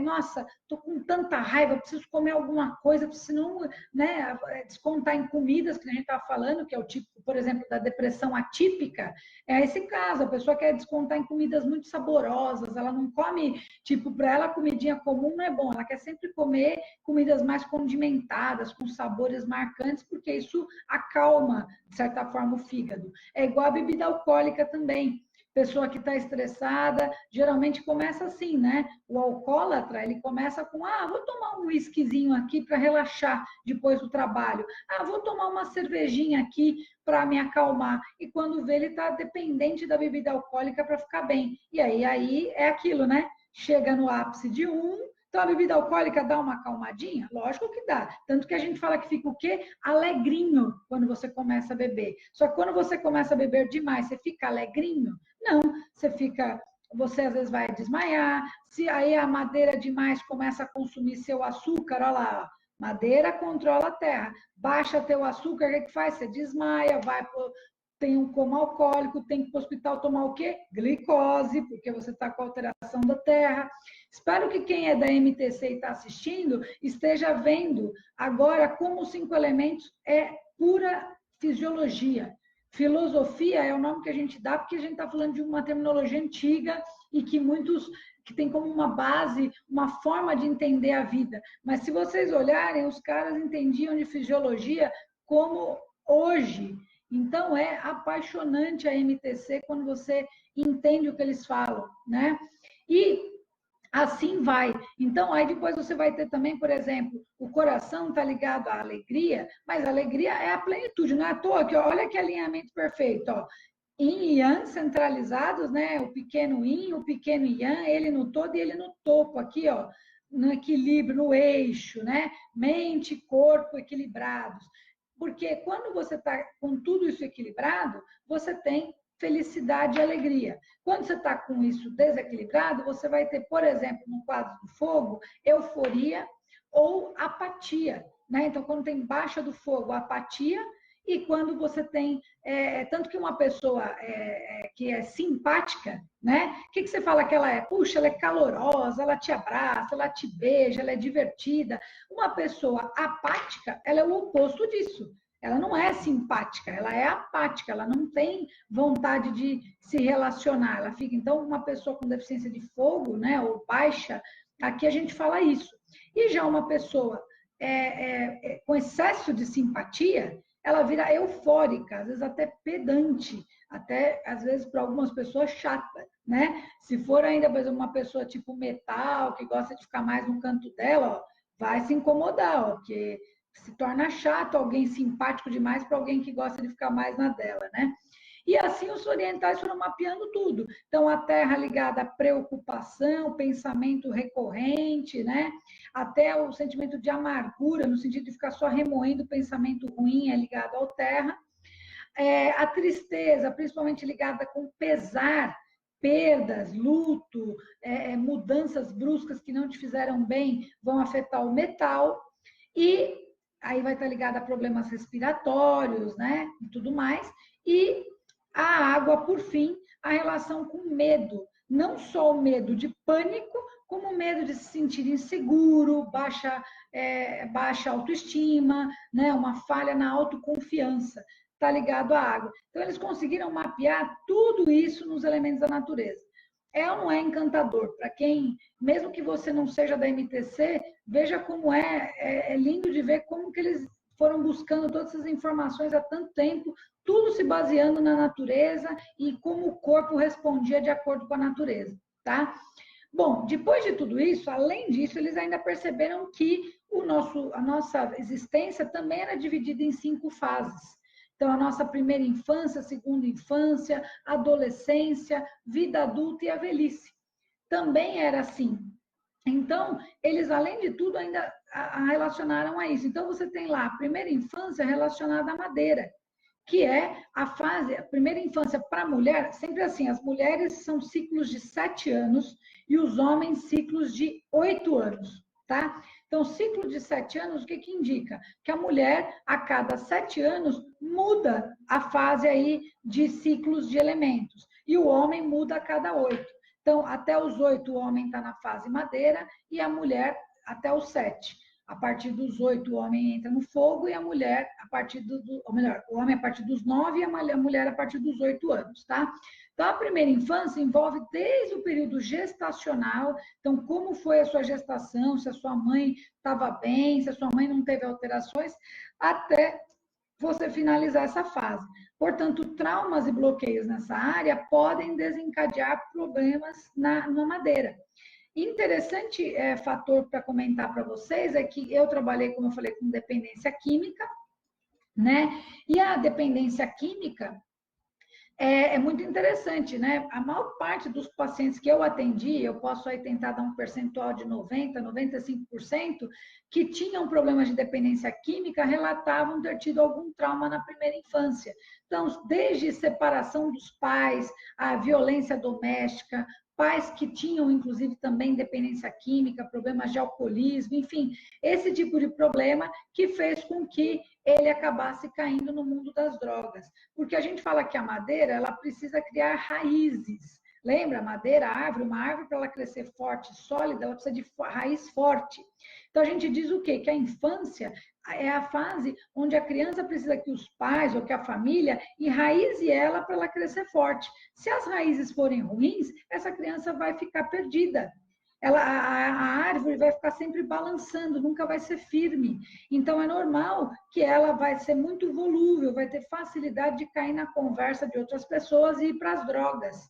nossa, tô com tanta raiva, preciso comer alguma coisa, senão, né, descontar em comidas, que a gente estava falando, que é o tipo, por exemplo, da depressão atípica, é esse caso, a pessoa quer descontar em comidas muito saborosas, ela não come, tipo, para ela, comidinha comum não é bom, ela quer sempre comer comidas mais condimentadas, com sabores marcantes, porque isso acalma, de certa forma, o fígado. É igual a bebida alcoólica também. Pessoa que está estressada, geralmente começa assim, né? O alcoólatra, ele começa com, vou tomar um whiskyzinho aqui para relaxar depois do trabalho. Vou tomar uma cervejinha aqui para me acalmar. E quando vê, ele está dependente da bebida alcoólica para ficar bem. E aí é aquilo, né? Chega no ápice de então, a bebida alcoólica dá uma acalmadinha? Lógico que dá. Tanto que a gente fala que fica o quê? Alegrinho quando você começa a beber. Só que quando você começa a beber demais, você fica alegrinho? Não. Você às vezes vai desmaiar. Se aí a madeira demais começa a consumir seu açúcar, olha lá, madeira controla a terra. Baixa teu açúcar, o que faz? Você desmaia, tem um coma alcoólico, tem que ir para o hospital tomar o quê? Glicose, porque você está com alteração da terra. Espero que quem é da MTC e está assistindo esteja vendo agora como os 5 elementos é pura fisiologia. Filosofia é o nome que a gente dá porque a gente está falando de uma terminologia antiga e que tem como uma base, uma forma de entender a vida. Mas se vocês olharem, os caras entendiam de fisiologia como hoje. Então, é apaixonante a MTC quando você entende o que eles falam, né? E assim vai. Então, aí depois você vai ter também, por exemplo, o coração está ligado à alegria, mas a alegria é a plenitude, não é à toa que, olha que alinhamento perfeito, ó. Yin e Yang centralizados, né? O pequeno Yin, o pequeno Yang, ele no todo e ele no topo, aqui, ó, no equilíbrio, no eixo, né? Mente e corpo equilibrados. Porque quando você está com tudo isso equilibrado, você tem felicidade e alegria. Quando você está com isso desequilibrado, você vai ter, por exemplo, no quadro do fogo, euforia ou apatia. Né? Então, quando tem baixa do fogo, apatia, e quando você tem, tanto que uma pessoa que é simpática, né? O que você fala que ela é? Puxa, ela é calorosa, ela te abraça, ela te beija, ela é divertida. Uma pessoa apática, ela é o oposto disso. Ela não é simpática, ela é apática, ela não tem vontade de se relacionar. Ela fica, então, uma pessoa com deficiência de fogo, né, ou baixa, aqui a gente fala isso. E já uma pessoa com excesso de simpatia, ela vira eufórica, às vezes até pedante, até às vezes para algumas pessoas chata, né? Se for ainda, por exemplo, uma pessoa tipo metal, que gosta de ficar mais no canto dela, ó, vai se incomodar, ó, porque se torna chato alguém simpático demais para alguém que gosta de ficar mais na dela, né? E assim os orientais foram mapeando tudo. Então, a terra ligada à preocupação, pensamento recorrente, né? Até o sentimento de amargura, no sentido de ficar só remoendo o pensamento ruim, é ligado ao terra. A tristeza, principalmente ligada com pesar, perdas, luto, mudanças bruscas que não te fizeram bem, vão afetar o metal. E aí vai estar ligada a problemas respiratórios, né? E tudo mais. E a água, por fim, a relação com medo. Não só o medo de pânico, como o medo de se sentir inseguro, baixa autoestima, né? Uma falha na autoconfiança. Está ligado à água. Então, eles conseguiram mapear tudo isso nos elementos da natureza. É ou não é encantador? Para quem, mesmo que você não seja da MTC, veja como é lindo de ver como que eles foram buscando todas essas informações há tanto tempo, tudo se baseando na natureza e como o corpo respondia de acordo com a natureza, tá? Bom, depois de tudo isso, além disso, eles ainda perceberam que a nossa existência também era dividida em 5 fases. Então, a nossa primeira infância, segunda infância, adolescência, vida adulta e a velhice. Também era assim. Então, eles, além de tudo, ainda relacionaram a isso. Então, você tem lá a primeira infância relacionada à madeira, que é a primeira infância para a mulher, sempre assim, as mulheres são ciclos de 7 anos e os homens ciclos de 8 anos, tá? Então, ciclo de 7 anos, o que que indica? Que a mulher, a cada 7 anos, muda a fase aí de ciclos de elementos, e o homem muda a cada 8. Então, até os 8, o homem está na fase madeira e a mulher até os 7. A partir dos 8, o homem entra no fogo e a mulher a partir ou melhor, o homem a partir dos 9 e a mulher a partir dos 8 anos, tá? Então, a primeira infância envolve desde o período gestacional, então, como foi a sua gestação, se a sua mãe estava bem, se a sua mãe não teve alterações, até você finalizar essa fase. Portanto, traumas e bloqueios nessa área podem desencadear problemas na madeira. Interessante fator para comentar para vocês é que eu trabalhei, como eu falei, com dependência química, né? E a dependência química é muito interessante, né? A maior parte dos pacientes que eu atendi, eu posso aí tentar dar um percentual de 90%, 95%, que tinham problemas de dependência química, relatavam ter tido algum trauma na primeira infância. Então, desde separação dos pais, a violência doméstica, pais que tinham, inclusive, também dependência química, problemas de alcoolismo, enfim, esse tipo de problema que fez com que ele acabasse caindo no mundo das drogas. Porque a gente fala que a madeira, ela precisa criar raízes. Lembra? Madeira, árvore, uma árvore para ela crescer forte, sólida, ela precisa de raiz forte. Então, a gente diz o quê? Que a infância é a fase onde a criança precisa que os pais ou que a família enraize ela para ela crescer forte. Se as raízes forem ruins, essa criança vai ficar perdida. A árvore vai ficar sempre balançando, nunca vai ser firme. Então, é normal que ela vai ser muito volúvel, vai ter facilidade de cair na conversa de outras pessoas e ir para as drogas.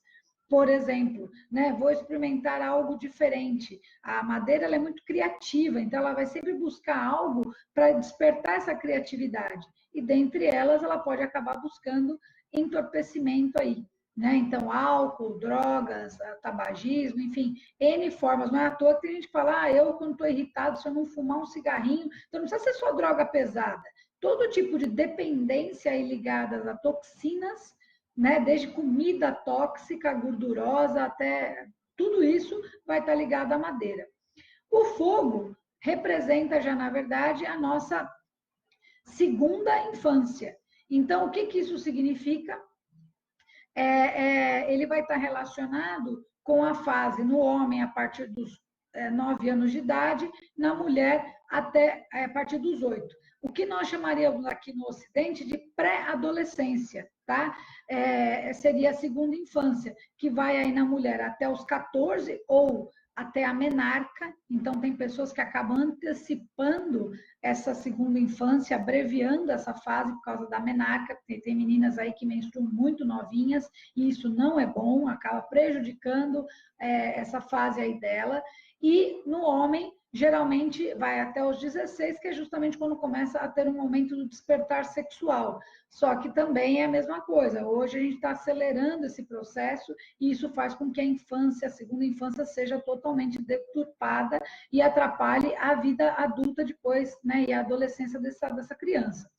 Por exemplo, né, vou experimentar algo diferente. A madeira ela é muito criativa, então ela vai sempre buscar algo para despertar essa criatividade. E dentre elas, ela pode acabar buscando entorpecimento aí. Né? Então, álcool, drogas, tabagismo, enfim, N formas. Não é à toa que tem gente que fala, eu quando estou irritado, se eu não fumar um cigarrinho, então não precisa ser só droga pesada. Todo tipo de dependência aí ligada a toxinas, né? Desde comida tóxica, gordurosa, até tudo isso vai estar ligado à madeira. O fogo representa já, na verdade, a nossa segunda infância. Então, o que isso significa? Ele vai estar relacionado com a fase no homem a partir dos 9 anos de idade, na mulher até a partir dos 8. O que nós chamaríamos aqui no Ocidente de pré-adolescência, tá? Seria a segunda infância, que vai aí na mulher até os 14 ou até a menarca. Então, tem pessoas que acabam antecipando essa segunda infância, abreviando essa fase por causa da menarca. Tem meninas aí que menstruam muito novinhas, e isso não é bom, acaba prejudicando essa fase aí dela. E no homem, geralmente vai até os 16, que é justamente quando começa a ter um momento do despertar sexual. Só que também é a mesma coisa. Hoje a gente está acelerando esse processo e isso faz com que a infância, a segunda infância, seja totalmente deturpada e atrapalhe a vida adulta depois, né, e a adolescência dessa criança.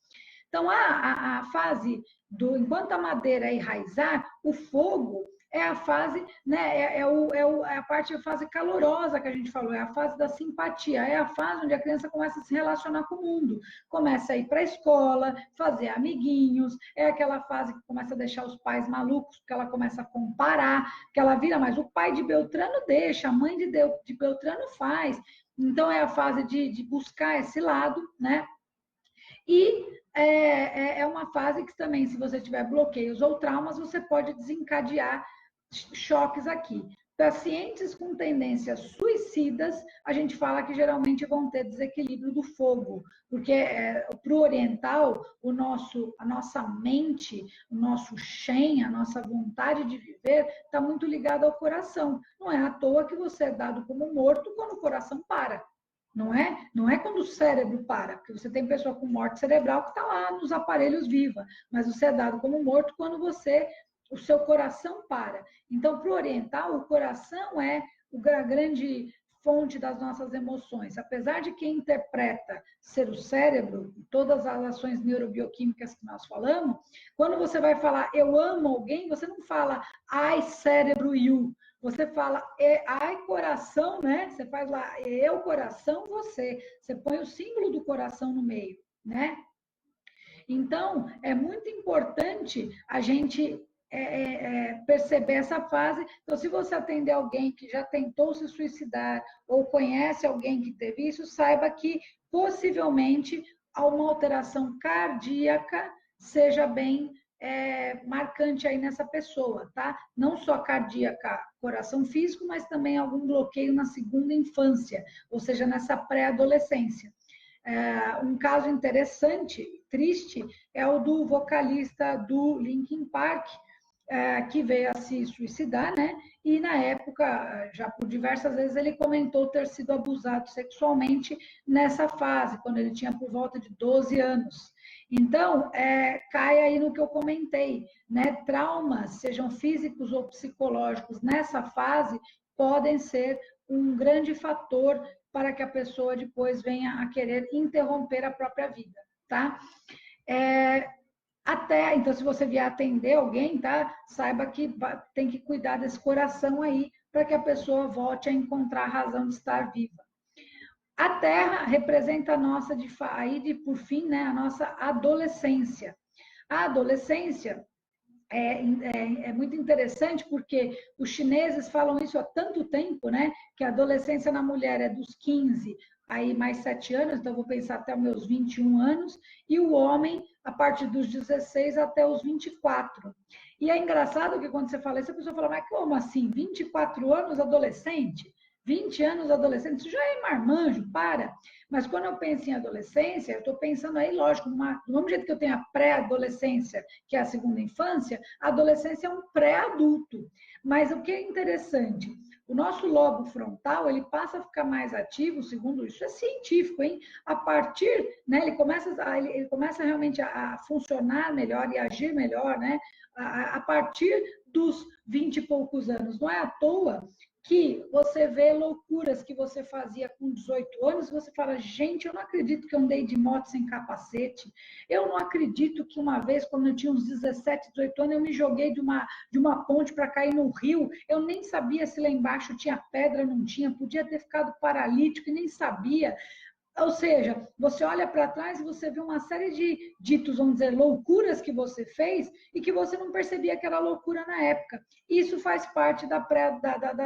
Então, a fase enquanto a madeira é enraizar, o fogo é a fase, né, a fase calorosa que a gente falou, é a fase da simpatia, é a fase onde a criança começa a se relacionar com o mundo, começa a ir para a escola, fazer amiguinhos, é aquela fase que começa a deixar os pais malucos, porque ela começa a comparar, que ela vira, mas o pai de Beltrano deixa, a mãe de Beltrano faz. Então, é a fase de buscar esse lado, né? E é uma fase que também, se você tiver bloqueios ou traumas, você pode desencadear choques aqui. Pacientes com tendências suicidas, a gente fala que geralmente vão ter desequilíbrio do fogo, porque para o oriental, a nossa mente, o nosso Shen, a nossa vontade de viver, está muito ligada ao coração. Não é à toa que você é dado como morto quando o coração para. Não é? Não é quando o cérebro para, porque você tem pessoa com morte cerebral que está lá nos aparelhos viva, mas você é dado como morto quando o seu coração para. Então, para o oriental, o coração é a grande fonte das nossas emoções. Apesar de quem interpreta ser o cérebro, todas as ações neurobioquímicas que nós falamos, quando você vai falar eu amo alguém, você não fala ai, cérebro, you. Você fala, ai, coração, né? Você faz lá, eu, coração, você. Você põe o símbolo do coração no meio, né? Então, é muito importante a gente perceber essa fase. Então, se você atender alguém que já tentou se suicidar ou conhece alguém que teve isso, saiba que possivelmente uma alteração cardíaca seja bem marcante aí nessa pessoa, tá? Não só cardíaca, coração físico, mas também algum bloqueio na segunda infância, ou seja, nessa pré-adolescência. Um caso interessante, triste, é o do vocalista do Linkin Park, que veio a se suicidar, né? E na época, já por diversas vezes, ele comentou ter sido abusado sexualmente nessa fase, quando ele tinha por volta de 12 anos. Então, cai aí no que eu comentei, né? Traumas, sejam físicos ou psicológicos, nessa fase, podem ser um grande fator para que a pessoa depois venha a querer interromper a própria vida, tá? Então, se você vier atender alguém, tá? Saiba que tem que cuidar desse coração aí, para que a pessoa volte a encontrar a razão de estar viva. A Terra representa a nossa, por fim, né, a nossa adolescência. A adolescência é muito interessante porque os chineses falam isso há tanto tempo, né? Que a adolescência na mulher é dos 15 aí mais 7 anos, então eu vou pensar até os meus 21 anos, e o homem a partir dos 16 até os 24. E é engraçado que quando você fala isso, a pessoa fala, mas como assim? 24 anos adolescente? 20 anos adolescente? Isso já é marmanjo, para. Mas quando eu penso em adolescência, eu estou pensando aí, lógico, do mesmo jeito que eu tenho a pré-adolescência, que é a segunda infância, a adolescência é um pré-adulto. Mas o que é interessante? O nosso lobo frontal, ele passa a ficar mais ativo, segundo isso é científico, hein? A partir, né, ele começa realmente a funcionar melhor e agir melhor, né? A partir dos 20 e poucos anos. Não é à toa que você vê loucuras que você fazia com 18 anos, e você fala, gente, eu não acredito que eu andei de moto sem capacete, eu não acredito que uma vez, quando eu tinha uns 17, 18 anos, eu me joguei de uma ponte para cair no rio, eu nem sabia se lá embaixo tinha pedra, não tinha, podia ter ficado paralítico e nem sabia. Ou seja, você olha para trás e você vê uma série de ditos, vamos dizer, loucuras que você fez e que você não percebia que era loucura na época. Isso faz parte da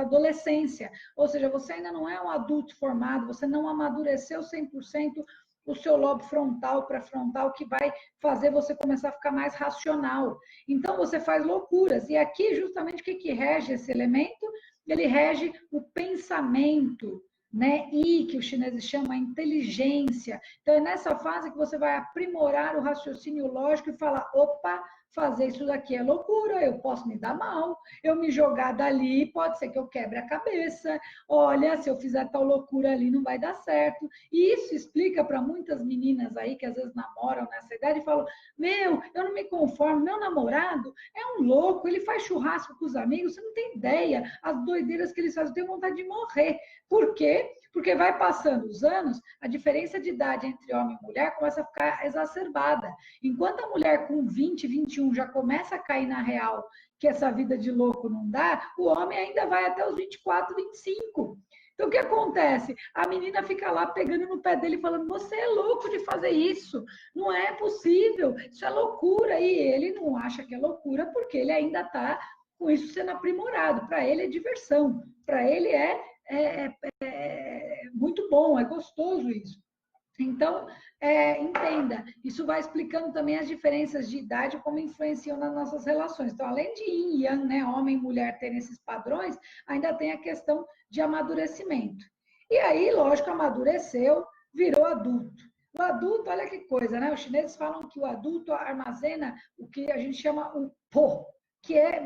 adolescência. Ou seja, você ainda não é um adulto formado, você não amadureceu 100% o seu lobo frontal, pré-frontal, que vai fazer você começar a ficar mais racional. Então, você faz loucuras. E aqui, justamente, o que rege esse elemento? Ele rege o pensamento, né? I, que os chineses chamam a inteligência. Então, é nessa fase que você vai aprimorar o raciocínio lógico e falar: opa, fazer isso daqui é loucura, eu posso me dar mal, eu me jogar dali, pode ser que eu quebre a cabeça, olha, se eu fizer tal loucura ali não vai dar certo. E isso explica para muitas meninas aí que às vezes namoram nessa idade e falam: meu, eu não me conformo, meu namorado é um louco, ele faz churrasco com os amigos, você não tem ideia, as doideiras que eles fazem, eu tenho vontade de morrer. Por quê? Porque vai passando os anos, a diferença de idade entre homem e mulher começa a ficar exacerbada. Enquanto a mulher com 20, 21 já começa a cair na real que essa vida de louco não dá, o homem ainda vai até os 24, 25. Então, o que acontece? A menina fica lá pegando no pé dele, falando: você é louco de fazer isso, não é possível, isso é loucura. E ele não acha que é loucura, porque ele ainda está com isso sendo aprimorado. Para ele é diversão, para ele é muito bom, é gostoso isso. Então, entenda, isso vai explicando também as diferenças de idade, como influenciam nas nossas relações. Então, além de yin e yang, né, homem e mulher terem esses padrões, ainda tem a questão de amadurecimento. E aí, lógico, amadureceu, virou adulto. O adulto, olha que coisa, né? Os chineses falam que o adulto armazena o que a gente chama o po, que é,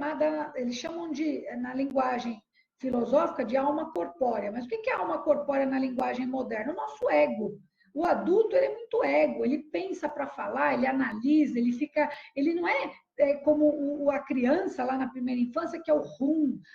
eles chamam de, na linguagem filosófica, de alma corpórea. Mas o que é alma corpórea na linguagem moderna? O nosso ego. O adulto, ele é muito ego, ele pensa para falar, ele analisa, ele fica, ele não é como a criança lá na primeira infância, que é o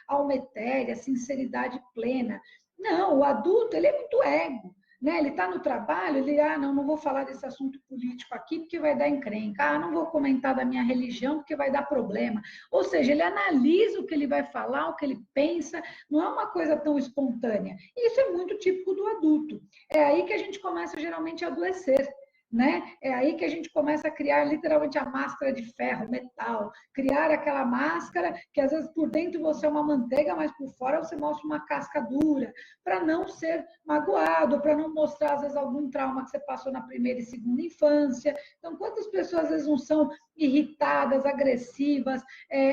a alma etérea, a sinceridade plena. Não, o adulto, ele é muito ego. Né? Ele está no trabalho, ele, não vou falar desse assunto político aqui porque vai dar encrenca, não vou comentar da minha religião porque vai dar problema. Ou seja, ele analisa o que ele vai falar, o que ele pensa, não é uma coisa tão espontânea. E isso é muito típico do adulto. É aí que a gente começa geralmente a adoecer. Né? É aí que a gente começa a criar literalmente a máscara de ferro, metal, criar aquela máscara que às vezes por dentro você é uma manteiga, mas por fora você mostra uma casca dura, para não ser magoado, para não mostrar às vezes algum trauma que você passou na primeira e segunda infância. Então, quantas pessoas às vezes não são irritadas, agressivas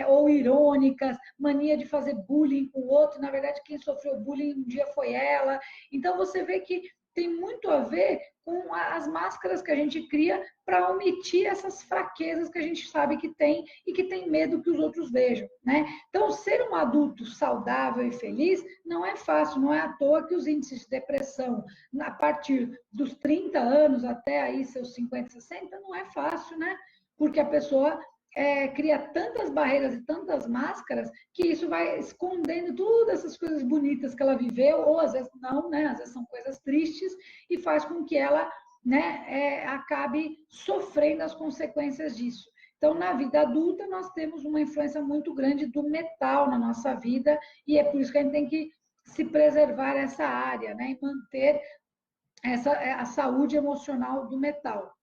ou irônicas, mania de fazer bullying com o outro, na verdade quem sofreu bullying um dia foi ela. Então, você vê que tem muito a ver com as máscaras que a gente cria para omitir essas fraquezas que a gente sabe que tem e que tem medo que os outros vejam, né? Então, ser um adulto saudável e feliz não é fácil, não é à toa que os índices de depressão, a partir dos 30 anos até aí seus 50, 60, não é fácil, né? Porque a pessoa cria tantas barreiras e tantas máscaras que isso vai escondendo todas essas coisas bonitas que ela viveu, ou às vezes não, né? Às vezes são coisas tristes e faz com que ela, né, acabe sofrendo as consequências disso. Então, na vida adulta, nós temos uma influência muito grande do metal na nossa vida e é por isso que a gente tem que se preservar essa área, né, e manter a saúde emocional do metal.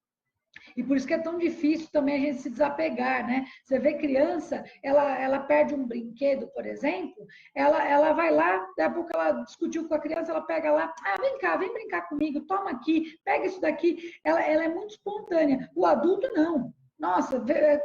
E por isso que é tão difícil também a gente se desapegar, né? Você vê criança, ela perde um brinquedo, por exemplo, ela vai lá, daqui a pouco ela discutiu com a criança, ela pega lá, vem cá, vem brincar comigo, toma aqui, pega isso daqui. Ela é muito espontânea. O adulto, não. Nossa,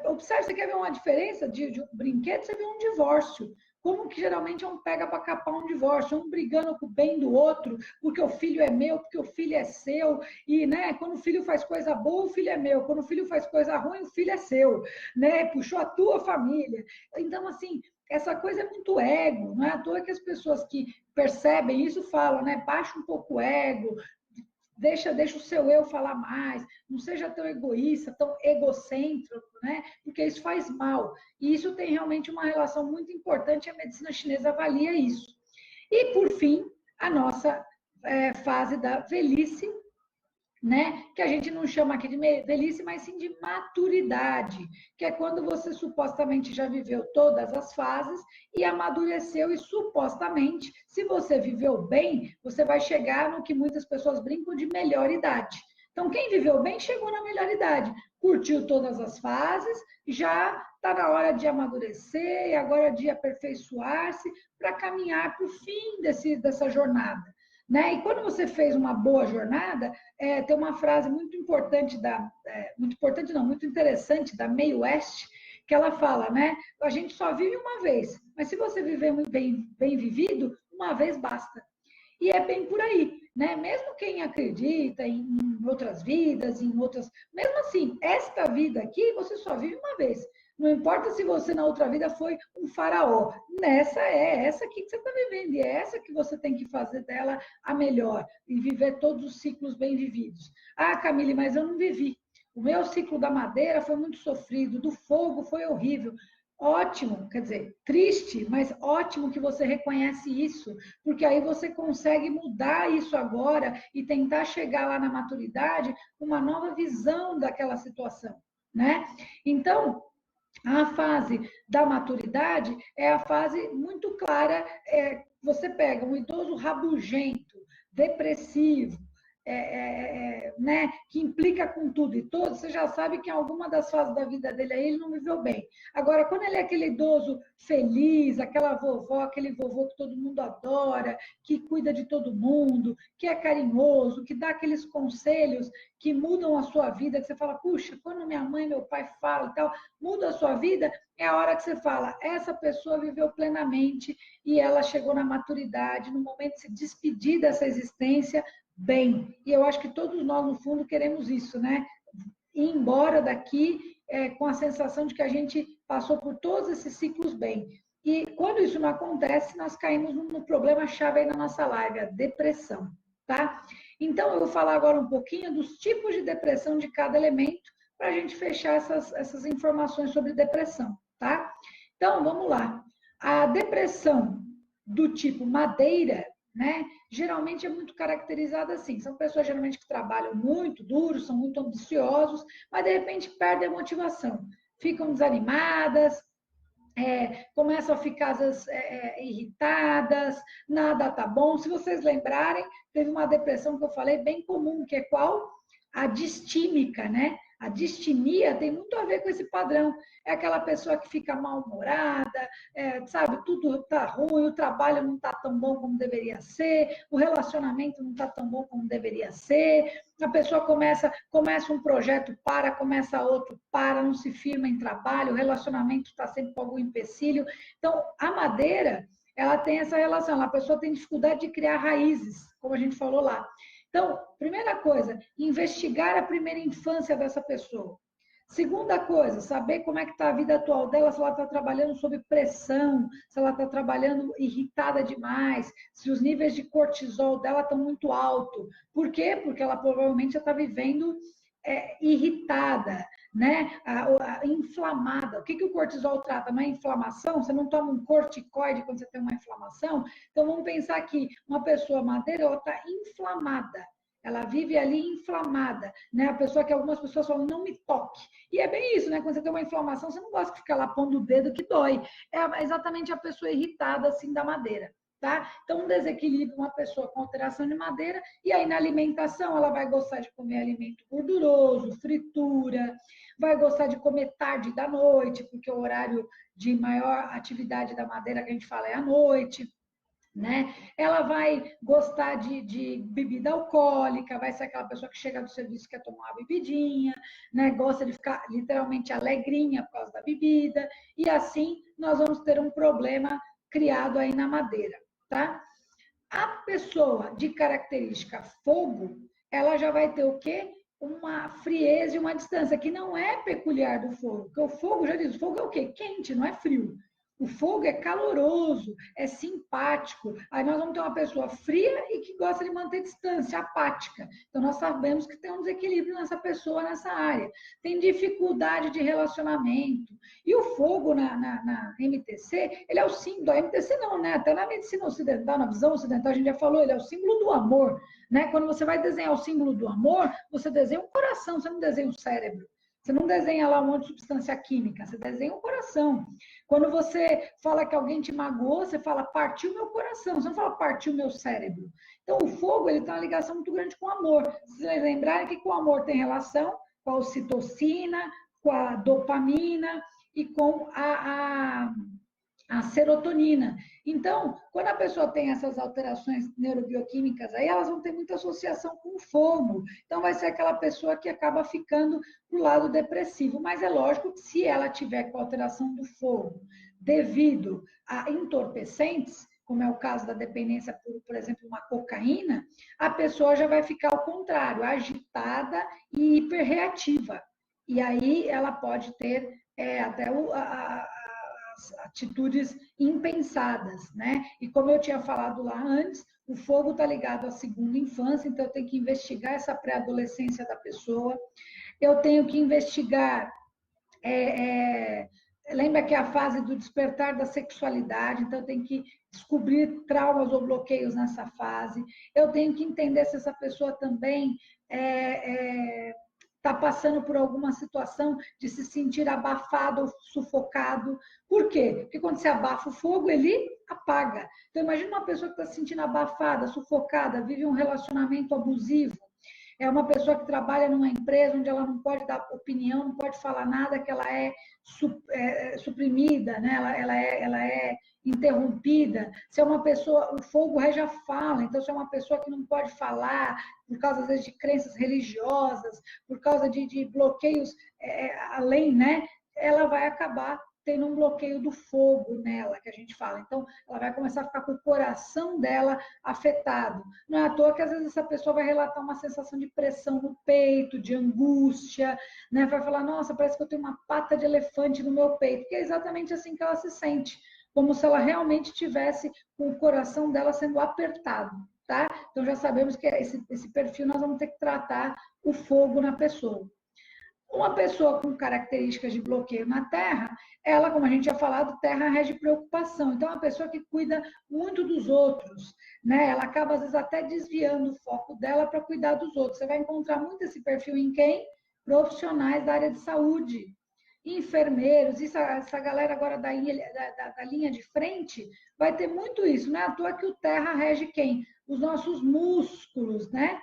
observe, você quer ver uma diferença de um brinquedo? Você vê um divórcio. Como que geralmente é um pega para capar um divórcio, um brigando com o bem do outro, porque o filho é meu, porque o filho é seu, e né, quando o filho faz coisa boa, o filho é meu, quando o filho faz coisa ruim, o filho é seu, né? Puxou a tua família. Então, assim, essa coisa é muito ego, não é à toa que as pessoas que percebem isso falam, né? Baixa um pouco o ego, deixa o seu eu falar mais, não seja tão egoísta, tão egocêntrico, né? Porque isso faz mal. E isso tem realmente uma relação muito importante, a medicina chinesa avalia isso. E, por fim, a nossa fase da velhice, né? Que a gente não chama aqui de velhice, mas sim de maturidade, que é quando você supostamente já viveu todas as fases e amadureceu e supostamente, se você viveu bem, você vai chegar no que muitas pessoas brincam de melhor idade. Então, quem viveu bem chegou na melhor idade, curtiu todas as fases, já está na hora de amadurecer e agora de aperfeiçoar-se para caminhar para o fim dessa jornada. Né? E quando você fez uma boa jornada, tem uma frase muito importante muito importante não, muito interessante da Mae West, que ela fala, né? A gente só vive uma vez, mas se você viver muito bem vivido, uma vez basta. E é bem por aí, né? Mesmo quem acredita em outras vidas, em outras. Mesmo assim, esta vida aqui você só vive uma vez. Não importa se você na outra vida foi um faraó. Nessa é essa aqui que você está vivendo, e é essa que você tem que fazer dela a melhor, e viver todos os ciclos bem vividos. Ah, Camille, mas eu não vivi. O meu ciclo da madeira foi muito sofrido, do fogo foi horrível. Ótimo, quer dizer, triste, mas ótimo que você reconhece isso, porque aí você consegue mudar isso agora e tentar chegar lá na maturidade com uma nova visão daquela situação, né? Então, a fase da maturidade é a fase muito clara. Você pega um idoso rabugento, depressivo, né, que implica com tudo e todos, você já sabe que em alguma das fases da vida dele aí ele não viveu bem. Agora, quando ele é aquele idoso feliz, aquela vovó, aquele vovô que todo mundo adora, que cuida de todo mundo, que é carinhoso, que dá aqueles conselhos que mudam a sua vida, que você fala, puxa, quando minha mãe e meu pai falam e tal, muda a sua vida, é a hora que você fala, essa pessoa viveu plenamente e ela chegou na maturidade, no momento de se despedir dessa existência, bem. E eu acho que todos nós, no fundo, queremos isso, né? Ir embora daqui com a sensação de que a gente passou por todos esses ciclos bem. E quando isso não acontece, nós caímos no problema-chave aí na nossa live, a depressão, tá? Então, eu vou falar agora um pouquinho dos tipos de depressão de cada elemento, para a gente fechar essas informações sobre depressão, tá? Então, vamos lá. A depressão do tipo madeira, né? Geralmente é muito caracterizada assim. São pessoas geralmente que trabalham muito duro, são muito ambiciosos, mas de repente perdem a motivação, ficam desanimadas, começam a ficar às vezes, irritadas, nada tá bom. Se vocês lembrarem, teve uma depressão que eu falei bem comum, que é qual? A distímica, né? A distimia tem muito a ver com esse padrão. É aquela pessoa que fica mal-humorada, sabe, tudo está ruim, o trabalho não está tão bom como deveria ser, o relacionamento não está tão bom como deveria ser, a pessoa começa um projeto, começa outro, não se firma em trabalho, o relacionamento está sempre com algum empecilho. Então, a madeira, ela tem essa relação, a pessoa tem dificuldade de criar raízes, como a gente falou lá. Então, primeira coisa, investigar a primeira infância dessa pessoa. Segunda coisa, saber como é que está a vida atual dela, se ela está trabalhando sob pressão, se ela está trabalhando irritada demais, se os níveis de cortisol dela estão muito altos. Por quê? Porque ela provavelmente já está vivendo irritada, né? Inflamada. O que o cortisol trata? Não é inflamação? Você não toma um corticoide quando você tem uma inflamação? Então vamos pensar que uma pessoa madeira, ela está inflamada. Ela vive ali inflamada, né? A pessoa que algumas pessoas falam, não me toque. E é bem isso, né? Quando você tem uma inflamação, você não gosta de ficar lá pondo o dedo que dói. É exatamente a pessoa irritada, assim, da madeira. Tá? Então, um desequilíbrio, uma pessoa com alteração de madeira, e aí na alimentação ela vai gostar de comer alimento gorduroso, fritura, vai gostar de comer tarde da noite, porque o horário de maior atividade da madeira que a gente fala é à noite. Né? Ela vai gostar de bebida alcoólica, vai ser aquela pessoa que chega do serviço e quer tomar uma bebidinha, né? Gosta de ficar literalmente alegrinha por causa da bebida, e assim nós vamos ter um problema criado aí na madeira, tá? A pessoa de característica fogo, ela já vai ter o quê? Uma frieza e uma distância, que não é peculiar do fogo, porque o fogo, já diz, o fogo é o quê? Quente, não é frio. O fogo é caloroso, é simpático. Aí nós vamos ter uma pessoa fria e que gosta de manter distância, apática. Então nós sabemos que tem um desequilíbrio nessa pessoa, nessa área. Tem dificuldade de relacionamento. E o fogo na MTC, ele é o símbolo, da MTC não, né? Até na medicina ocidental, na visão ocidental, a gente já falou, ele é o símbolo do amor, né? Quando você vai desenhar o símbolo do amor, você desenha um coração, você não desenha um cérebro. Você não desenha lá um monte de substância química, você desenha um coração. Quando você fala que alguém te magoou, você fala partiu meu coração, você não fala partiu meu cérebro. Então, o fogo ele tem uma ligação muito grande com o amor. Se vocês lembrarem que com o amor tem relação com a ocitocina, com a dopamina e com a serotonina. Então, quando a pessoa tem essas alterações neurobioquímicas, aí elas vão ter muita associação com o fogo. Então, vai ser aquela pessoa que acaba ficando pro lado depressivo. Mas é lógico que se ela tiver com alteração do fogo devido a entorpecentes, como é o caso da dependência por exemplo, uma cocaína, a pessoa já vai ficar ao contrário, agitada e hiperreativa. E aí ela pode ter até atitudes impensadas, né? E como eu tinha falado lá antes, o fogo está ligado à segunda infância, então eu tenho que investigar essa pré-adolescência da pessoa, eu tenho que investigar. Lembra que é a fase do despertar da sexualidade, então eu tenho que descobrir traumas ou bloqueios nessa fase. Eu tenho que entender se essa pessoa também está passando por alguma situação de se sentir abafado ou sufocado. Por quê? Porque quando você abafa o fogo, ele apaga. Então, imagina uma pessoa que está se sentindo abafada, sufocada, vive um relacionamento abusivo. É uma pessoa que trabalha numa empresa onde ela não pode dar opinião, não pode falar nada, que ela é suprimida, né? ela é interrompida. Se é uma pessoa, o fogo rege a fala, então se é uma pessoa que não pode falar, por causa, às vezes, de crenças religiosas, por causa de bloqueios além, né? Ela vai acabar tendo um bloqueio do fogo nela, que a gente fala. Então, ela vai começar a ficar com o coração dela afetado. Não é à toa que, às vezes, essa pessoa vai relatar uma sensação de pressão no peito, de angústia, né? Vai falar, nossa, parece que eu tenho uma pata de elefante no meu peito, que é exatamente assim que ela se sente, como se ela realmente tivesse com o coração dela sendo apertado, tá? Então, já sabemos que esse perfil nós vamos ter que tratar o fogo na pessoa. Uma pessoa com características de bloqueio na terra, ela, como a gente já falado, terra rege preocupação. Então, é uma pessoa que cuida muito dos outros, né? Ela acaba, às vezes, até desviando o foco dela para cuidar dos outros. Você vai encontrar muito esse perfil em quem? Profissionais da área de saúde, enfermeiros, essa galera agora da linha de frente, vai ter muito isso. Não é à toa que o terra rege quem? Os nossos músculos, né?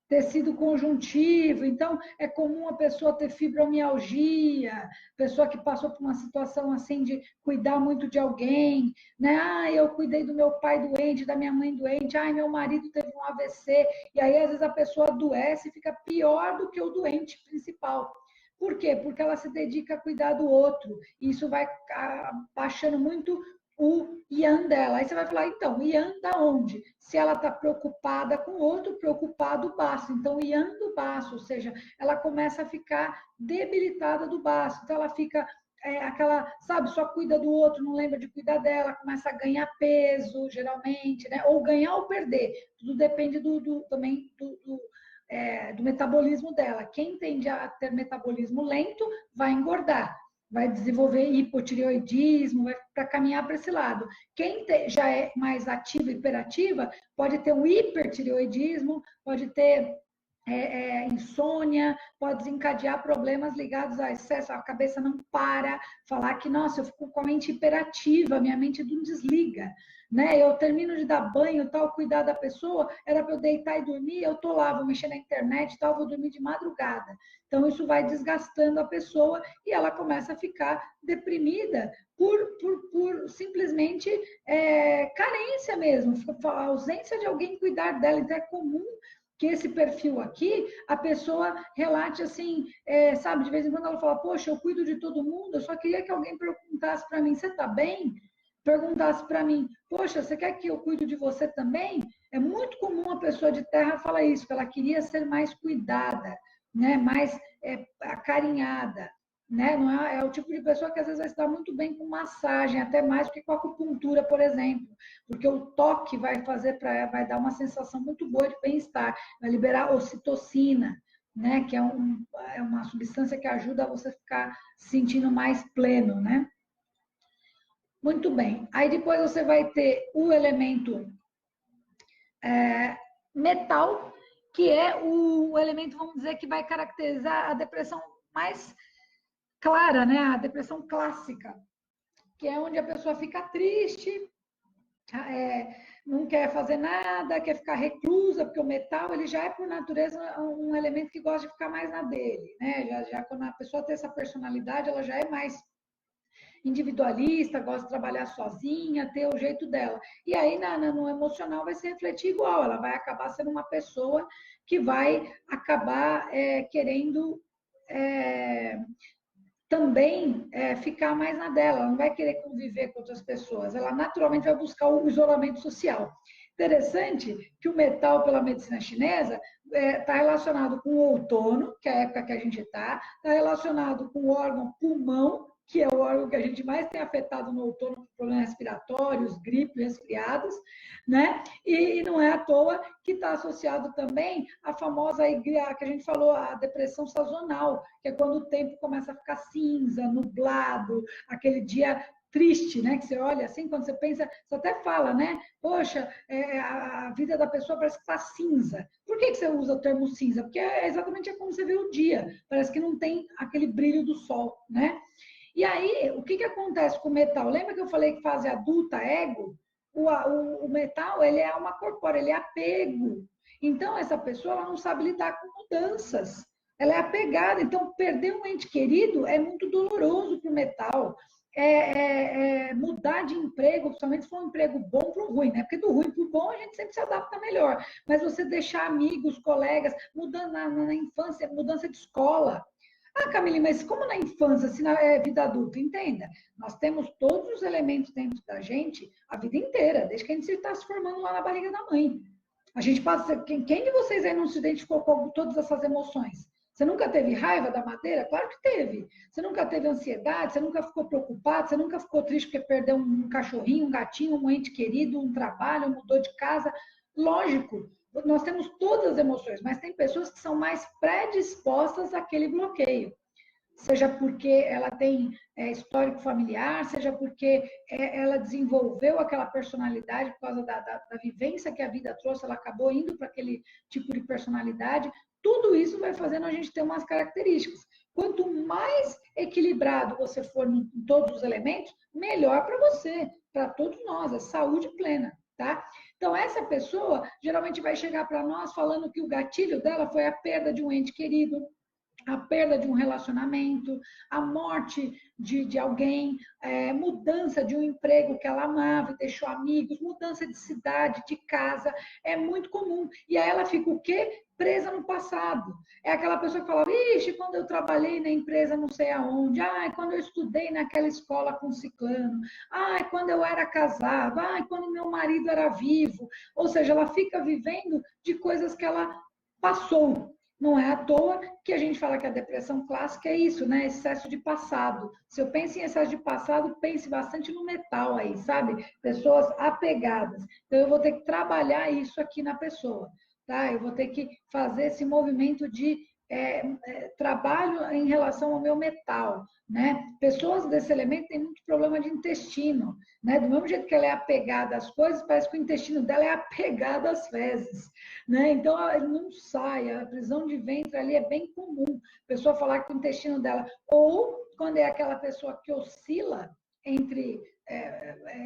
Tecido conjuntivo, então é comum a pessoa ter fibromialgia, pessoa que passou por uma situação assim de cuidar muito de alguém, né? Ah, eu cuidei do meu pai doente, da minha mãe doente, ai, meu marido teve um AVC, e aí às vezes a pessoa adoece e fica pior do que o doente principal. Por quê? Porque ela se dedica a cuidar do outro, e isso vai baixando muito o Yan dela. Aí você vai falar, então, Yan da onde? Se ela está preocupada com o outro, preocupado o baço. Então, Yan do baço, ou seja, ela começa a ficar debilitada do baço. Então, ela fica aquela, sabe, só cuida do outro, não lembra de cuidar dela, começa a ganhar peso, geralmente, né? Ou ganhar ou perder. Tudo depende também do metabolismo dela. Quem tende a ter metabolismo lento vai engordar, vai desenvolver hipotireoidismo, vai para caminhar para esse lado. Quem já é mais ativa, hiperativa, pode ter um hipertireoidismo, pode ter insônia, pode desencadear problemas ligados a excesso, a cabeça não para, falar que, nossa, eu fico com a mente hiperativa, minha mente não desliga, né? Eu termino de dar banho, tal, cuidar da pessoa, era para eu deitar e dormir, eu tô lá, vou mexer na internet, tal, vou dormir de madrugada. Então, isso vai desgastando a pessoa e ela começa a ficar deprimida por simplesmente carência mesmo, a ausência de alguém cuidar dela. Então, é comum que esse perfil aqui, a pessoa relate assim, sabe, de vez em quando ela fala, poxa, eu cuido de todo mundo, eu só queria que alguém perguntasse para mim, você está bem? Perguntasse para mim, poxa, você quer que eu cuide de você também? É muito comum a pessoa de terra falar isso, que ela queria ser mais cuidada, né? Mais acarinhada. né? Não é, é o tipo de pessoa que às vezes vai se dar muito bem com massagem, até mais do que com acupuntura, por exemplo, porque o toque vai fazer para ela, vai dar uma sensação muito boa de bem-estar, vai liberar ocitocina, né? Que é, é uma substância que ajuda você a ficar se sentindo mais pleno, né? Muito bem. Aí depois você vai ter o elemento metal, que é o elemento, vamos dizer, que vai caracterizar a depressão mais clara, né? A depressão clássica, que é onde a pessoa fica triste, não quer fazer nada, quer ficar reclusa, porque o metal ele já é por natureza um elemento que gosta de ficar mais na dele, né? Já quando a pessoa tem essa personalidade, ela já é mais individualista, gosta de trabalhar sozinha, ter o jeito dela. E aí no emocional vai se refletir igual, ela vai acabar sendo uma pessoa que vai acabar querendo também ficar mais na dela, ela não vai querer conviver com outras pessoas, ela naturalmente vai buscar o isolamento social. Interessante que o metal, pela medicina chinesa, está relacionado com o outono, que é a época que a gente está relacionado com o órgão pulmão, que é o órgão que a gente mais tem afetado no outono por problemas respiratórios, gripe, resfriados, né? E não é à toa que está associado também à famosa, que a gente falou, a depressão sazonal, que é quando o tempo começa a ficar cinza, nublado, aquele dia triste, né? Que você olha assim, quando você pensa, você até fala, né? Poxa, a vida da pessoa parece que está cinza. Por que você usa o termo cinza? Porque exatamente como você vê o dia. Parece que não tem aquele brilho do sol, né? E aí, o que acontece com o metal? Lembra que eu falei que fase adulta, ego? O metal, ele é uma corpórea, ele é apego. Então, essa pessoa ela não sabe lidar com mudanças. Ela é apegada. Então, perder um ente querido é muito doloroso para o metal. Mudar de emprego, principalmente se for um emprego bom para o ruim, né? Porque do ruim para o bom a gente sempre se adapta melhor. Mas você deixar amigos, colegas, mudando na infância, mudança de escola. Ah, Camille, mas como na infância, se na vida adulta? Entenda, nós temos todos os elementos dentro da gente a vida inteira, desde que a gente está se formando lá na barriga da mãe. A gente passa. Quem de vocês aí não se identificou com todas essas emoções? Você nunca teve raiva da madeira? Claro que teve. Você nunca teve ansiedade? Você nunca ficou preocupado? Você nunca ficou triste porque perdeu um cachorrinho, um gatinho, um ente querido, um trabalho, mudou de casa? Lógico, nós temos todas as emoções, mas tem pessoas que são mais predispostas àquele bloqueio. Seja porque ela tem histórico familiar, seja porque ela desenvolveu aquela personalidade por causa da vivência que a vida trouxe, ela acabou indo para aquele tipo de personalidade. Tudo isso vai fazendo a gente ter umas características. Quanto mais equilibrado você for em todos os elementos, melhor para você, para todos nós, é saúde plena, tá? Então, essa pessoa geralmente vai chegar para nós falando que o gatilho dela foi a perda de um ente querido, a perda de um relacionamento, a morte de alguém, mudança de um emprego que ela amava e deixou amigos, mudança de cidade, de casa, é muito comum. E aí ela fica o quê? Presa no passado. É aquela pessoa que fala, ixi, quando eu trabalhei na empresa não sei aonde, ai, quando eu estudei naquela escola com ciclano, ai, quando eu era casado, ai, quando meu marido era vivo. Ou seja, ela fica vivendo de coisas que ela passou. Não é à toa que a gente fala que a depressão clássica é isso, né? Excesso de passado. Se eu penso em excesso de passado, pense bastante no metal aí, sabe? Pessoas apegadas. Então, eu vou ter que trabalhar isso aqui na pessoa, tá? Eu vou ter que fazer esse movimento de trabalho em relação ao meu metal, né? Pessoas desse elemento têm muito problema de intestino, né? Do mesmo jeito que ela é apegada às coisas, parece que o intestino dela é apegado às fezes, né? Então, ele não sai, a prisão de ventre ali é bem comum, a pessoa falar que o intestino dela, ou quando é aquela pessoa que oscila entre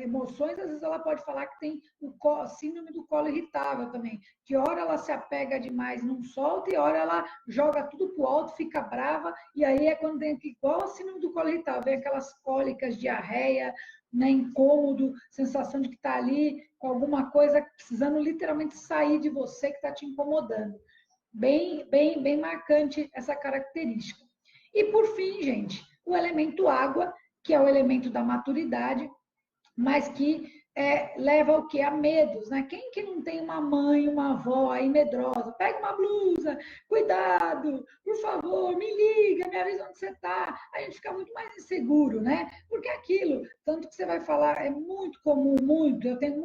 emoções, às vezes ela pode falar que tem o síndrome do colo irritável também, que hora ela se apega demais, não solta, e hora ela joga tudo pro alto, fica brava, e aí é quando tem igual a síndrome do colo irritável, vem aquelas cólicas, diarreia, né, incômodo, sensação de que está ali com alguma coisa precisando literalmente sair de você que está te incomodando. Bem marcante essa característica. E por fim, gente, o elemento água, que é o elemento da maturidade, mas que leva ao quê? A medos, né? Quem que não tem uma mãe, uma avó aí medrosa? Pega uma blusa, cuidado, por favor, me liga, me avisa onde você está. A gente fica muito mais inseguro, né? Porque aquilo, tanto que você vai falar, é muito comum, muito. Eu tenho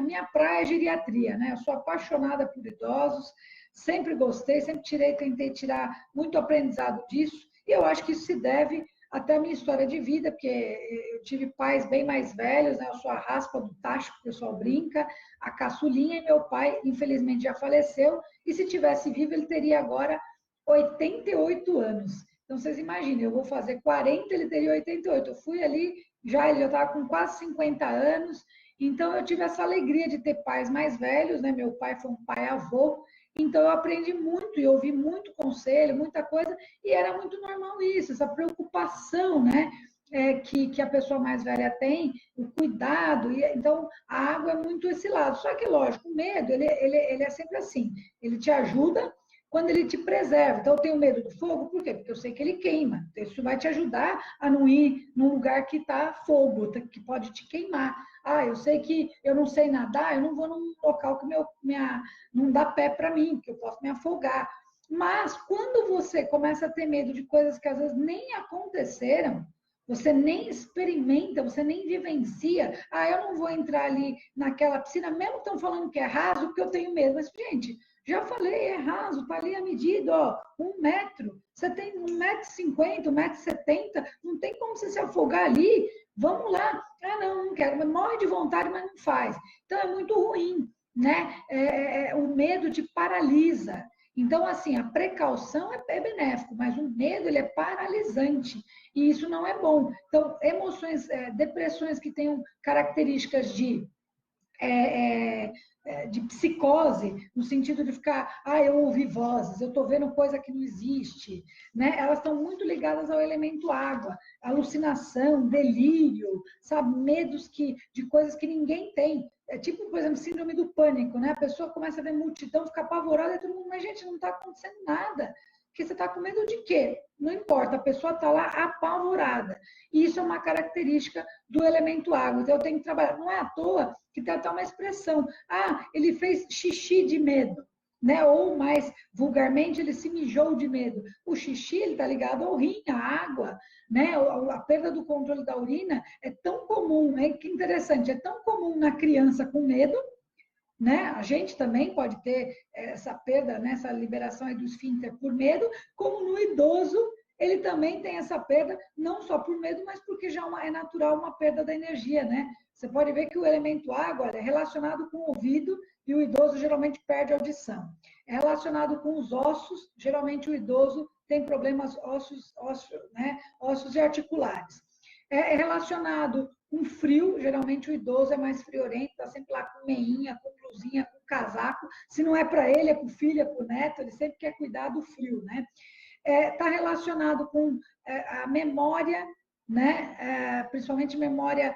minha praia é geriatria, né? Eu sou apaixonada por idosos, sempre gostei, sempre tentei tirar muito aprendizado disso. E eu acho que isso se deve até a minha história de vida, porque eu tive pais bem mais velhos, né? Eu sou a raspa do tacho, que o pessoal brinca, a caçulinha, e meu pai, infelizmente, já faleceu, e se tivesse vivo, ele teria agora 88 anos. Então, vocês imaginem, eu vou fazer 40, ele teria 88. Eu fui ali, ele já estava com quase 50 anos, então eu tive essa alegria de ter pais mais velhos, né? Meu pai foi um pai-avô, então eu aprendi muito e ouvi muito conselho, muita coisa, e era muito normal isso, essa preocupação, né? Que a pessoa mais velha tem, o cuidado, e então a água é muito esse lado. Só que, lógico, o medo, ele é sempre assim, ele te ajuda quando ele te preserva. Então, eu tenho medo do fogo, por quê? Porque eu sei que ele queima. Isso vai te ajudar a não ir num lugar que está fogo, que pode te queimar. Ah, eu sei que eu não sei nadar, eu não vou num local que não dá pé para mim, porque eu posso me afogar. Mas quando você começa a ter medo de coisas que às vezes nem aconteceram, você nem experimenta, você nem vivencia. Ah, eu não vou entrar ali naquela piscina, mesmo estão falando que é raso, porque eu tenho medo. Mas, gente, já falei, é raso, está ali a medida, ó, 1 metro. Você tem 1,50 m, 1,70 m, não tem como você se afogar ali. Vamos lá. Ah, não, não quero. Mas morre de vontade, mas não faz. Então, é muito ruim, né? O medo te paralisa. Então, assim, a precaução é benéfico, mas o medo, ele é paralisante. E isso não é bom. Então, emoções, depressões que tenham características é, de psicose, no sentido de ficar, eu ouvi vozes, eu estou vendo coisa que não existe, né? Elas estão muito ligadas ao elemento água, alucinação, delírio, sabe? Medos de coisas que ninguém tem. É tipo, por exemplo, síndrome do pânico, né? A pessoa começa a ver multidão, fica apavorada, e todo mundo, mas gente, não está acontecendo nada. Porque você está com medo de quê? Não importa, a pessoa está lá apavorada. E isso é uma característica do elemento água. Então, eu tenho que trabalhar. Não é à toa que tem até uma expressão. Ah, ele fez xixi de medo. Né? Ou mais vulgarmente, ele se mijou de medo. O xixi está ligado ao rim, à água. Né? A perda do controle da urina é tão comum, que interessante, é tão comum na criança com medo, né? A gente também pode ter essa perda, né? Essa liberação aí do esfíncter por medo, como no idoso ele também tem essa perda, não só por medo, mas porque já é natural uma perda da energia, né? Você pode ver que o elemento água é relacionado com o ouvido e o idoso geralmente perde a audição. É relacionado com os ossos, geralmente o idoso tem problemas ossos e articulares. É relacionado com frio, geralmente o idoso é mais friorento, está sempre lá com meinha, com blusinha, com casaco. Se não é para ele, é para o filho, é para o neto, ele sempre quer cuidar do frio, né? Está relacionado com a memória, né? Principalmente memória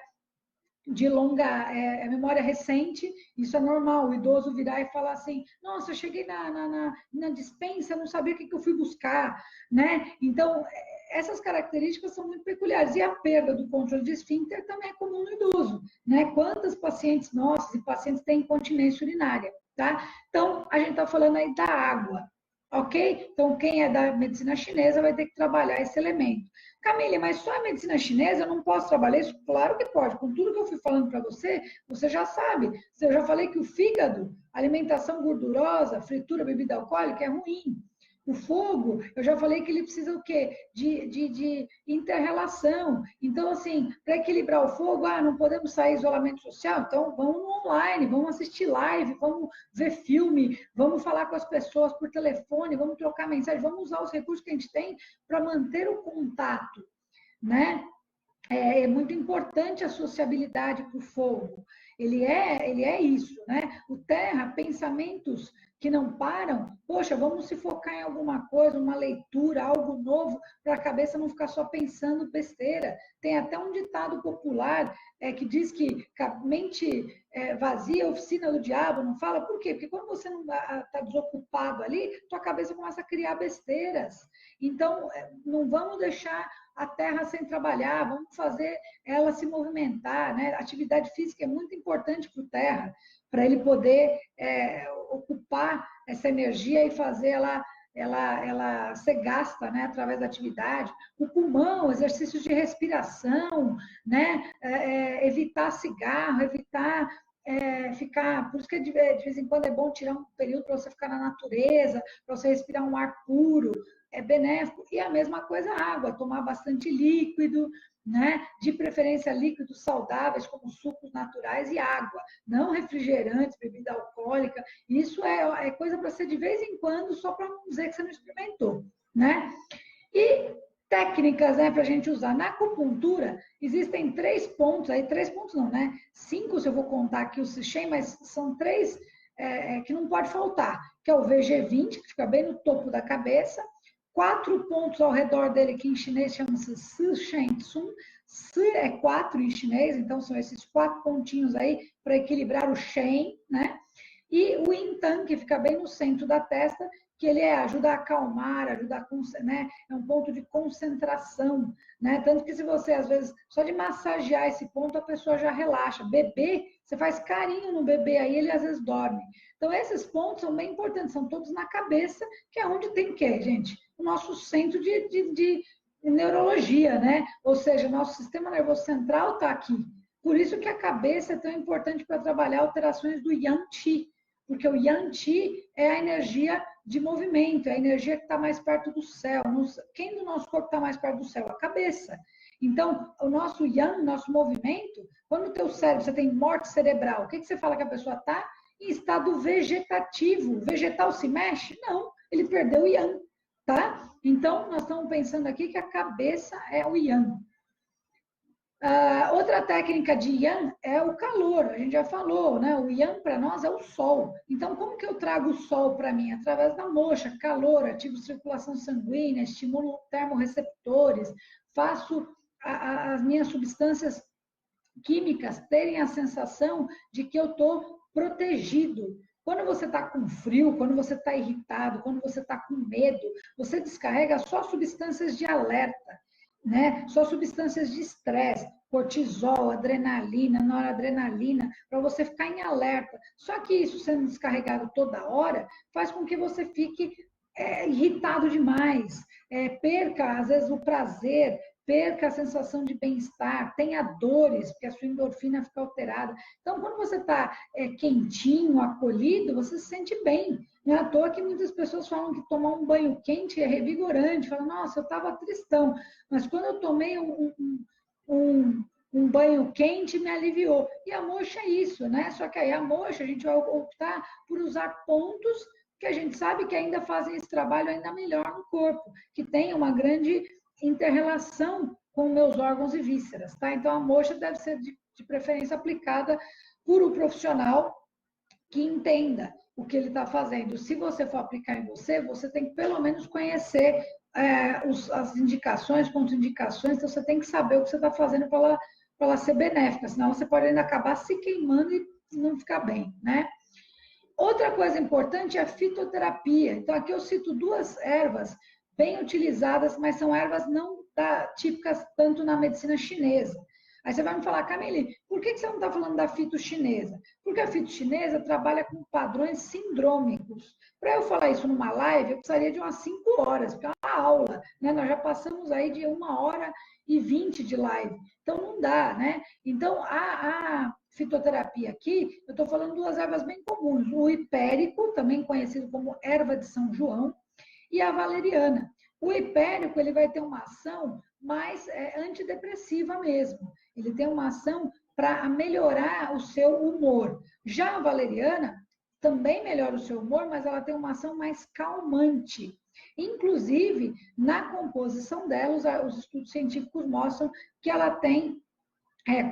de memória recente, isso é normal, o idoso virar e falar assim, nossa, eu cheguei na despensa, não sabia o que eu fui buscar, né? Então, essas características são muito peculiares. E a perda do controle de esfíncter também é comum no idoso, né? Quantas pacientes nossas e pacientes têm incontinência urinária, tá? Então, a gente está falando aí da água, ok? Então, quem é da medicina chinesa vai ter que trabalhar esse elemento. Camille, mas só a medicina chinesa eu não posso trabalhar isso? Claro que pode. Com tudo que eu fui falando para você, você já sabe. Eu já falei que o fígado, alimentação gordurosa, fritura, bebida alcoólica é ruim. O fogo, eu já falei que ele precisa o quê? De inter-relação. Então, assim, para equilibrar o fogo, não podemos sair isolamento social, então vamos no online, vamos assistir live, vamos ver filme, vamos falar com as pessoas por telefone, vamos trocar mensagem, vamos usar os recursos que a gente tem para manter o contato, né? É muito importante a sociabilidade para o fogo. Ele é isso, né? O terra, pensamentos que não param, poxa, vamos se focar em alguma coisa, uma leitura, algo novo, para a cabeça não ficar só pensando besteira. Tem até um ditado popular que diz que mente vazia é oficina do diabo, não fala? Por quê? Porque quando você não está desocupado ali, tua cabeça começa a criar besteiras. Então, não vamos deixar a terra sem trabalhar, vamos fazer ela se movimentar, né? Atividade física é muito importante para o terra, para ele poder ocupar essa energia e fazer ela ser gasta, né, através da atividade. O pulmão, exercícios de respiração, né, evitar cigarro, evitar ficar... Por isso que de vez em quando é bom tirar um período para você ficar na natureza, para você respirar um ar puro, é benéfico. E a mesma coisa a água, tomar bastante líquido, né? De preferência líquidos saudáveis, como sucos naturais e água, não refrigerantes, bebida alcoólica. Isso é coisa para ser de vez em quando, só para não dizer que você não experimentou, né? E técnicas, né, para a gente usar. Na acupuntura, existem 3 pontos, aí 3 pontos não, né? 5, se eu vou contar aqui o Sishen, mas são 3 que não pode faltar, que é o VG20, que fica bem no topo da cabeça, 4 pontos ao redor dele, que em chinês chama-se Si Shen Tsun. Si é 4 em chinês, então são esses 4 pontinhos aí para equilibrar o Shen, né? E o Yin Tan, que fica bem no centro da testa, que ele ajuda a acalmar, ajuda a, né? É um ponto de concentração, né? Tanto que se você, às vezes, só de massagear esse ponto, a pessoa já relaxa. Bebê, você faz carinho no bebê, aí ele às vezes dorme. Então, esses pontos são bem importantes, são todos na cabeça, que é onde tem que, gente? O nosso centro de neurologia, né? Ou seja, o nosso sistema nervoso central está aqui. Por isso que a cabeça é tão importante para trabalhar alterações do Yang Qi, porque o Yang Qi é a energia de movimento, é a energia que está mais perto do céu. Quem do nosso corpo está mais perto do céu? A cabeça. Então, o nosso Yang, nosso movimento, quando o teu cérebro, você tem morte cerebral, o que você fala que a pessoa está? Em estado vegetativo. O vegetal se mexe? Não, ele perdeu o Yang, tá? Então, nós estamos pensando aqui que a cabeça é o Yang. Outra técnica de Yang é o calor, a gente já falou, né? O Yang para nós é o sol. Então, como que eu trago o sol para mim? Através da moxa, calor, ativo circulação sanguínea, estimulo termorreceptores, faço as minhas substâncias químicas terem a sensação de que eu estou protegido. Quando você está com frio, quando você está irritado, quando você está com medo, você descarrega só substâncias de alerta, né? Só substâncias de estresse, cortisol, adrenalina, noradrenalina, para você ficar em alerta. Só que isso sendo descarregado toda hora faz com que você fique irritado demais, perca, às vezes, o prazer, perca a sensação de bem-estar, tenha dores, porque a sua endorfina fica alterada. Então, quando você está quentinho, acolhido, você se sente bem. Não é à toa que muitas pessoas falam que tomar um banho quente é revigorante, falam, nossa, eu estava tristão, mas quando eu tomei um banho quente, me aliviou. E a moxa é isso, né? Só que aí a moxa, a gente vai optar por usar pontos que a gente sabe que ainda fazem esse trabalho ainda melhor no corpo, que tem uma grande inter-relação com meus órgãos e vísceras, tá? Então, a moxa deve ser, de preferência, aplicada por um profissional que entenda o que ele está fazendo. Se você for aplicar em você, você tem que, pelo menos, conhecer as indicações, contraindicações, então você tem que saber o que você está fazendo para ela ser benéfica, senão você pode ainda acabar se queimando e não ficar bem, né? Outra coisa importante é a fitoterapia. Então, aqui eu cito 2 ervas bem utilizadas, mas são ervas não típicas tanto na medicina chinesa. Aí você vai me falar, Camille, por que você não está falando da fito chinesa? Porque a fito chinesa trabalha com padrões sindrômicos. Para eu falar isso numa live, eu precisaria de umas 5 horas, porque é uma aula, né? Nós já passamos aí de 1h20 de live. Então, não dá, né? Então, a fitoterapia aqui, eu estou falando 2 ervas bem comuns. O hipérico, também conhecido como erva de São João, e a valeriana. O hipérico, ele vai ter uma ação mais antidepressiva mesmo. Ele tem uma ação para melhorar o seu humor. Já a valeriana também melhora o seu humor, mas ela tem uma ação mais calmante. Inclusive, na composição dela, os estudos científicos mostram que ela tem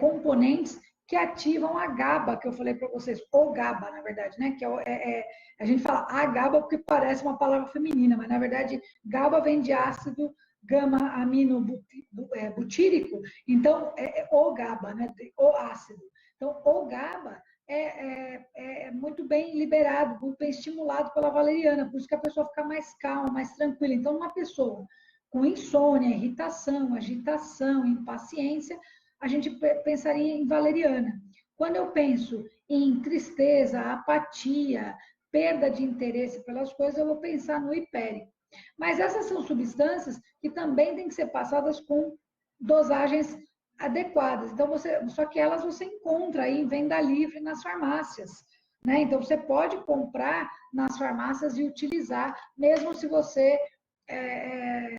componentes que ativam a GABA, que eu falei para vocês, ou GABA, na verdade, né? Que a gente fala a GABA porque parece uma palavra feminina, mas na verdade GABA vem de ácido gama-aminobutírico, então é o GABA, né? O ácido. Então, o GABA é muito bem liberado, muito bem estimulado pela valeriana, por isso que a pessoa fica mais calma, mais tranquila. Então, uma pessoa com insônia, irritação, agitação, impaciência, a gente pensaria em valeriana. Quando eu penso em tristeza, apatia, perda de interesse pelas coisas, eu vou pensar no hipérico. Mas essas são substâncias que também têm que ser passadas com dosagens adequadas. Então, só que elas você encontra aí em venda livre nas farmácias. Né? Então, você pode comprar nas farmácias e utilizar, mesmo se você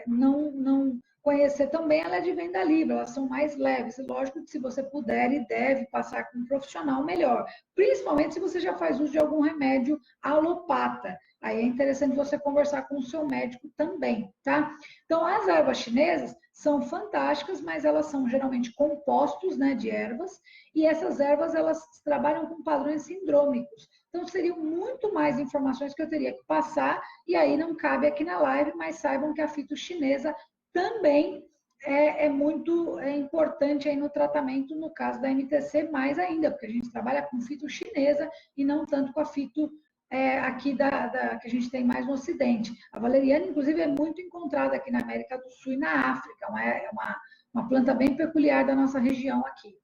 não conhecer também, ela é de venda livre, elas são mais leves. Lógico que se você puder e deve passar com um profissional, melhor. Principalmente se você já faz uso de algum remédio alopata. Aí é interessante você conversar com o seu médico também, tá? Então, as ervas chinesas são fantásticas, mas elas são geralmente compostos, né, de ervas, e essas ervas, elas trabalham com padrões sindrômicos. Então, seriam muito mais informações que eu teria que passar, e aí não cabe aqui na live, mas saibam que a fitochinesa também é muito importante aí no tratamento, no caso da MTC, mais ainda, porque a gente trabalha com fitochinesa e não tanto com a fito aqui que a gente tem mais no Ocidente. A valeriana, inclusive, é muito encontrada aqui na América do Sul e na África, é uma planta bem peculiar da nossa região aqui.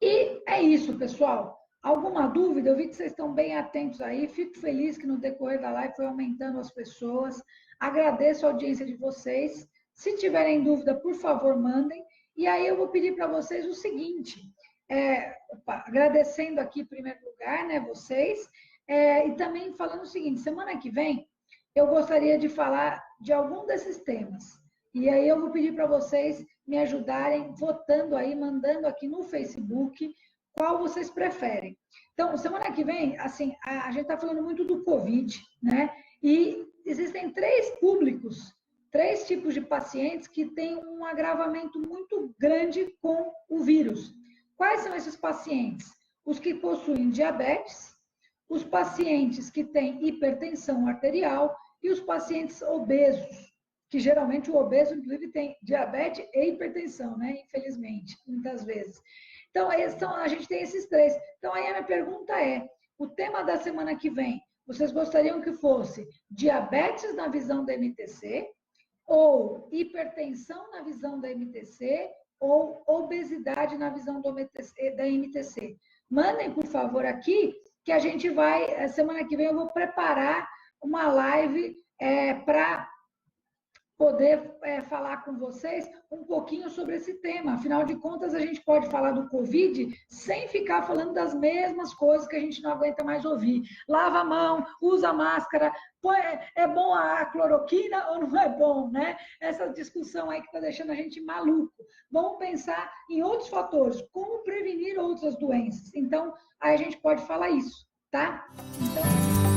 E é isso, pessoal. Alguma dúvida? Eu vi que vocês estão bem atentos aí. Fico feliz que no decorrer da live foi aumentando as pessoas. Agradeço a audiência de vocês. Se tiverem dúvida, por favor, mandem. E aí eu vou pedir para vocês o seguinte, agradecendo aqui em primeiro lugar, né, vocês, e também falando o seguinte, semana que vem eu gostaria de falar de algum desses temas. E aí eu vou pedir para vocês me ajudarem votando aí, mandando aqui no Facebook qual vocês preferem. Então, semana que vem, assim, a gente está falando muito do Covid, né? E existem três públicos, três tipos de pacientes que têm um agravamento muito grande com o vírus. Quais são esses pacientes? Os que possuem diabetes, os pacientes que têm hipertensão arterial e os pacientes obesos, que geralmente o obeso, inclusive, tem diabetes e hipertensão, né? Infelizmente, muitas vezes. Então, a gente tem esses três. Então, aí a minha pergunta é, o tema da semana que vem, vocês gostariam que fosse diabetes na visão da MTC, ou hipertensão na visão da MTC, ou obesidade na visão da MTC? Mandem, por favor, aqui, que a gente vai, semana que vem eu vou preparar uma live para poder falar com vocês um pouquinho sobre esse tema. Afinal de contas, a gente pode falar do Covid sem ficar falando das mesmas coisas que a gente não aguenta mais ouvir. Lava a mão, usa máscara, é bom a cloroquina ou não é bom, né? Essa discussão aí que está deixando a gente maluco. Vamos pensar em outros fatores, como prevenir outras doenças. Então, aí a gente pode falar isso, tá? Então...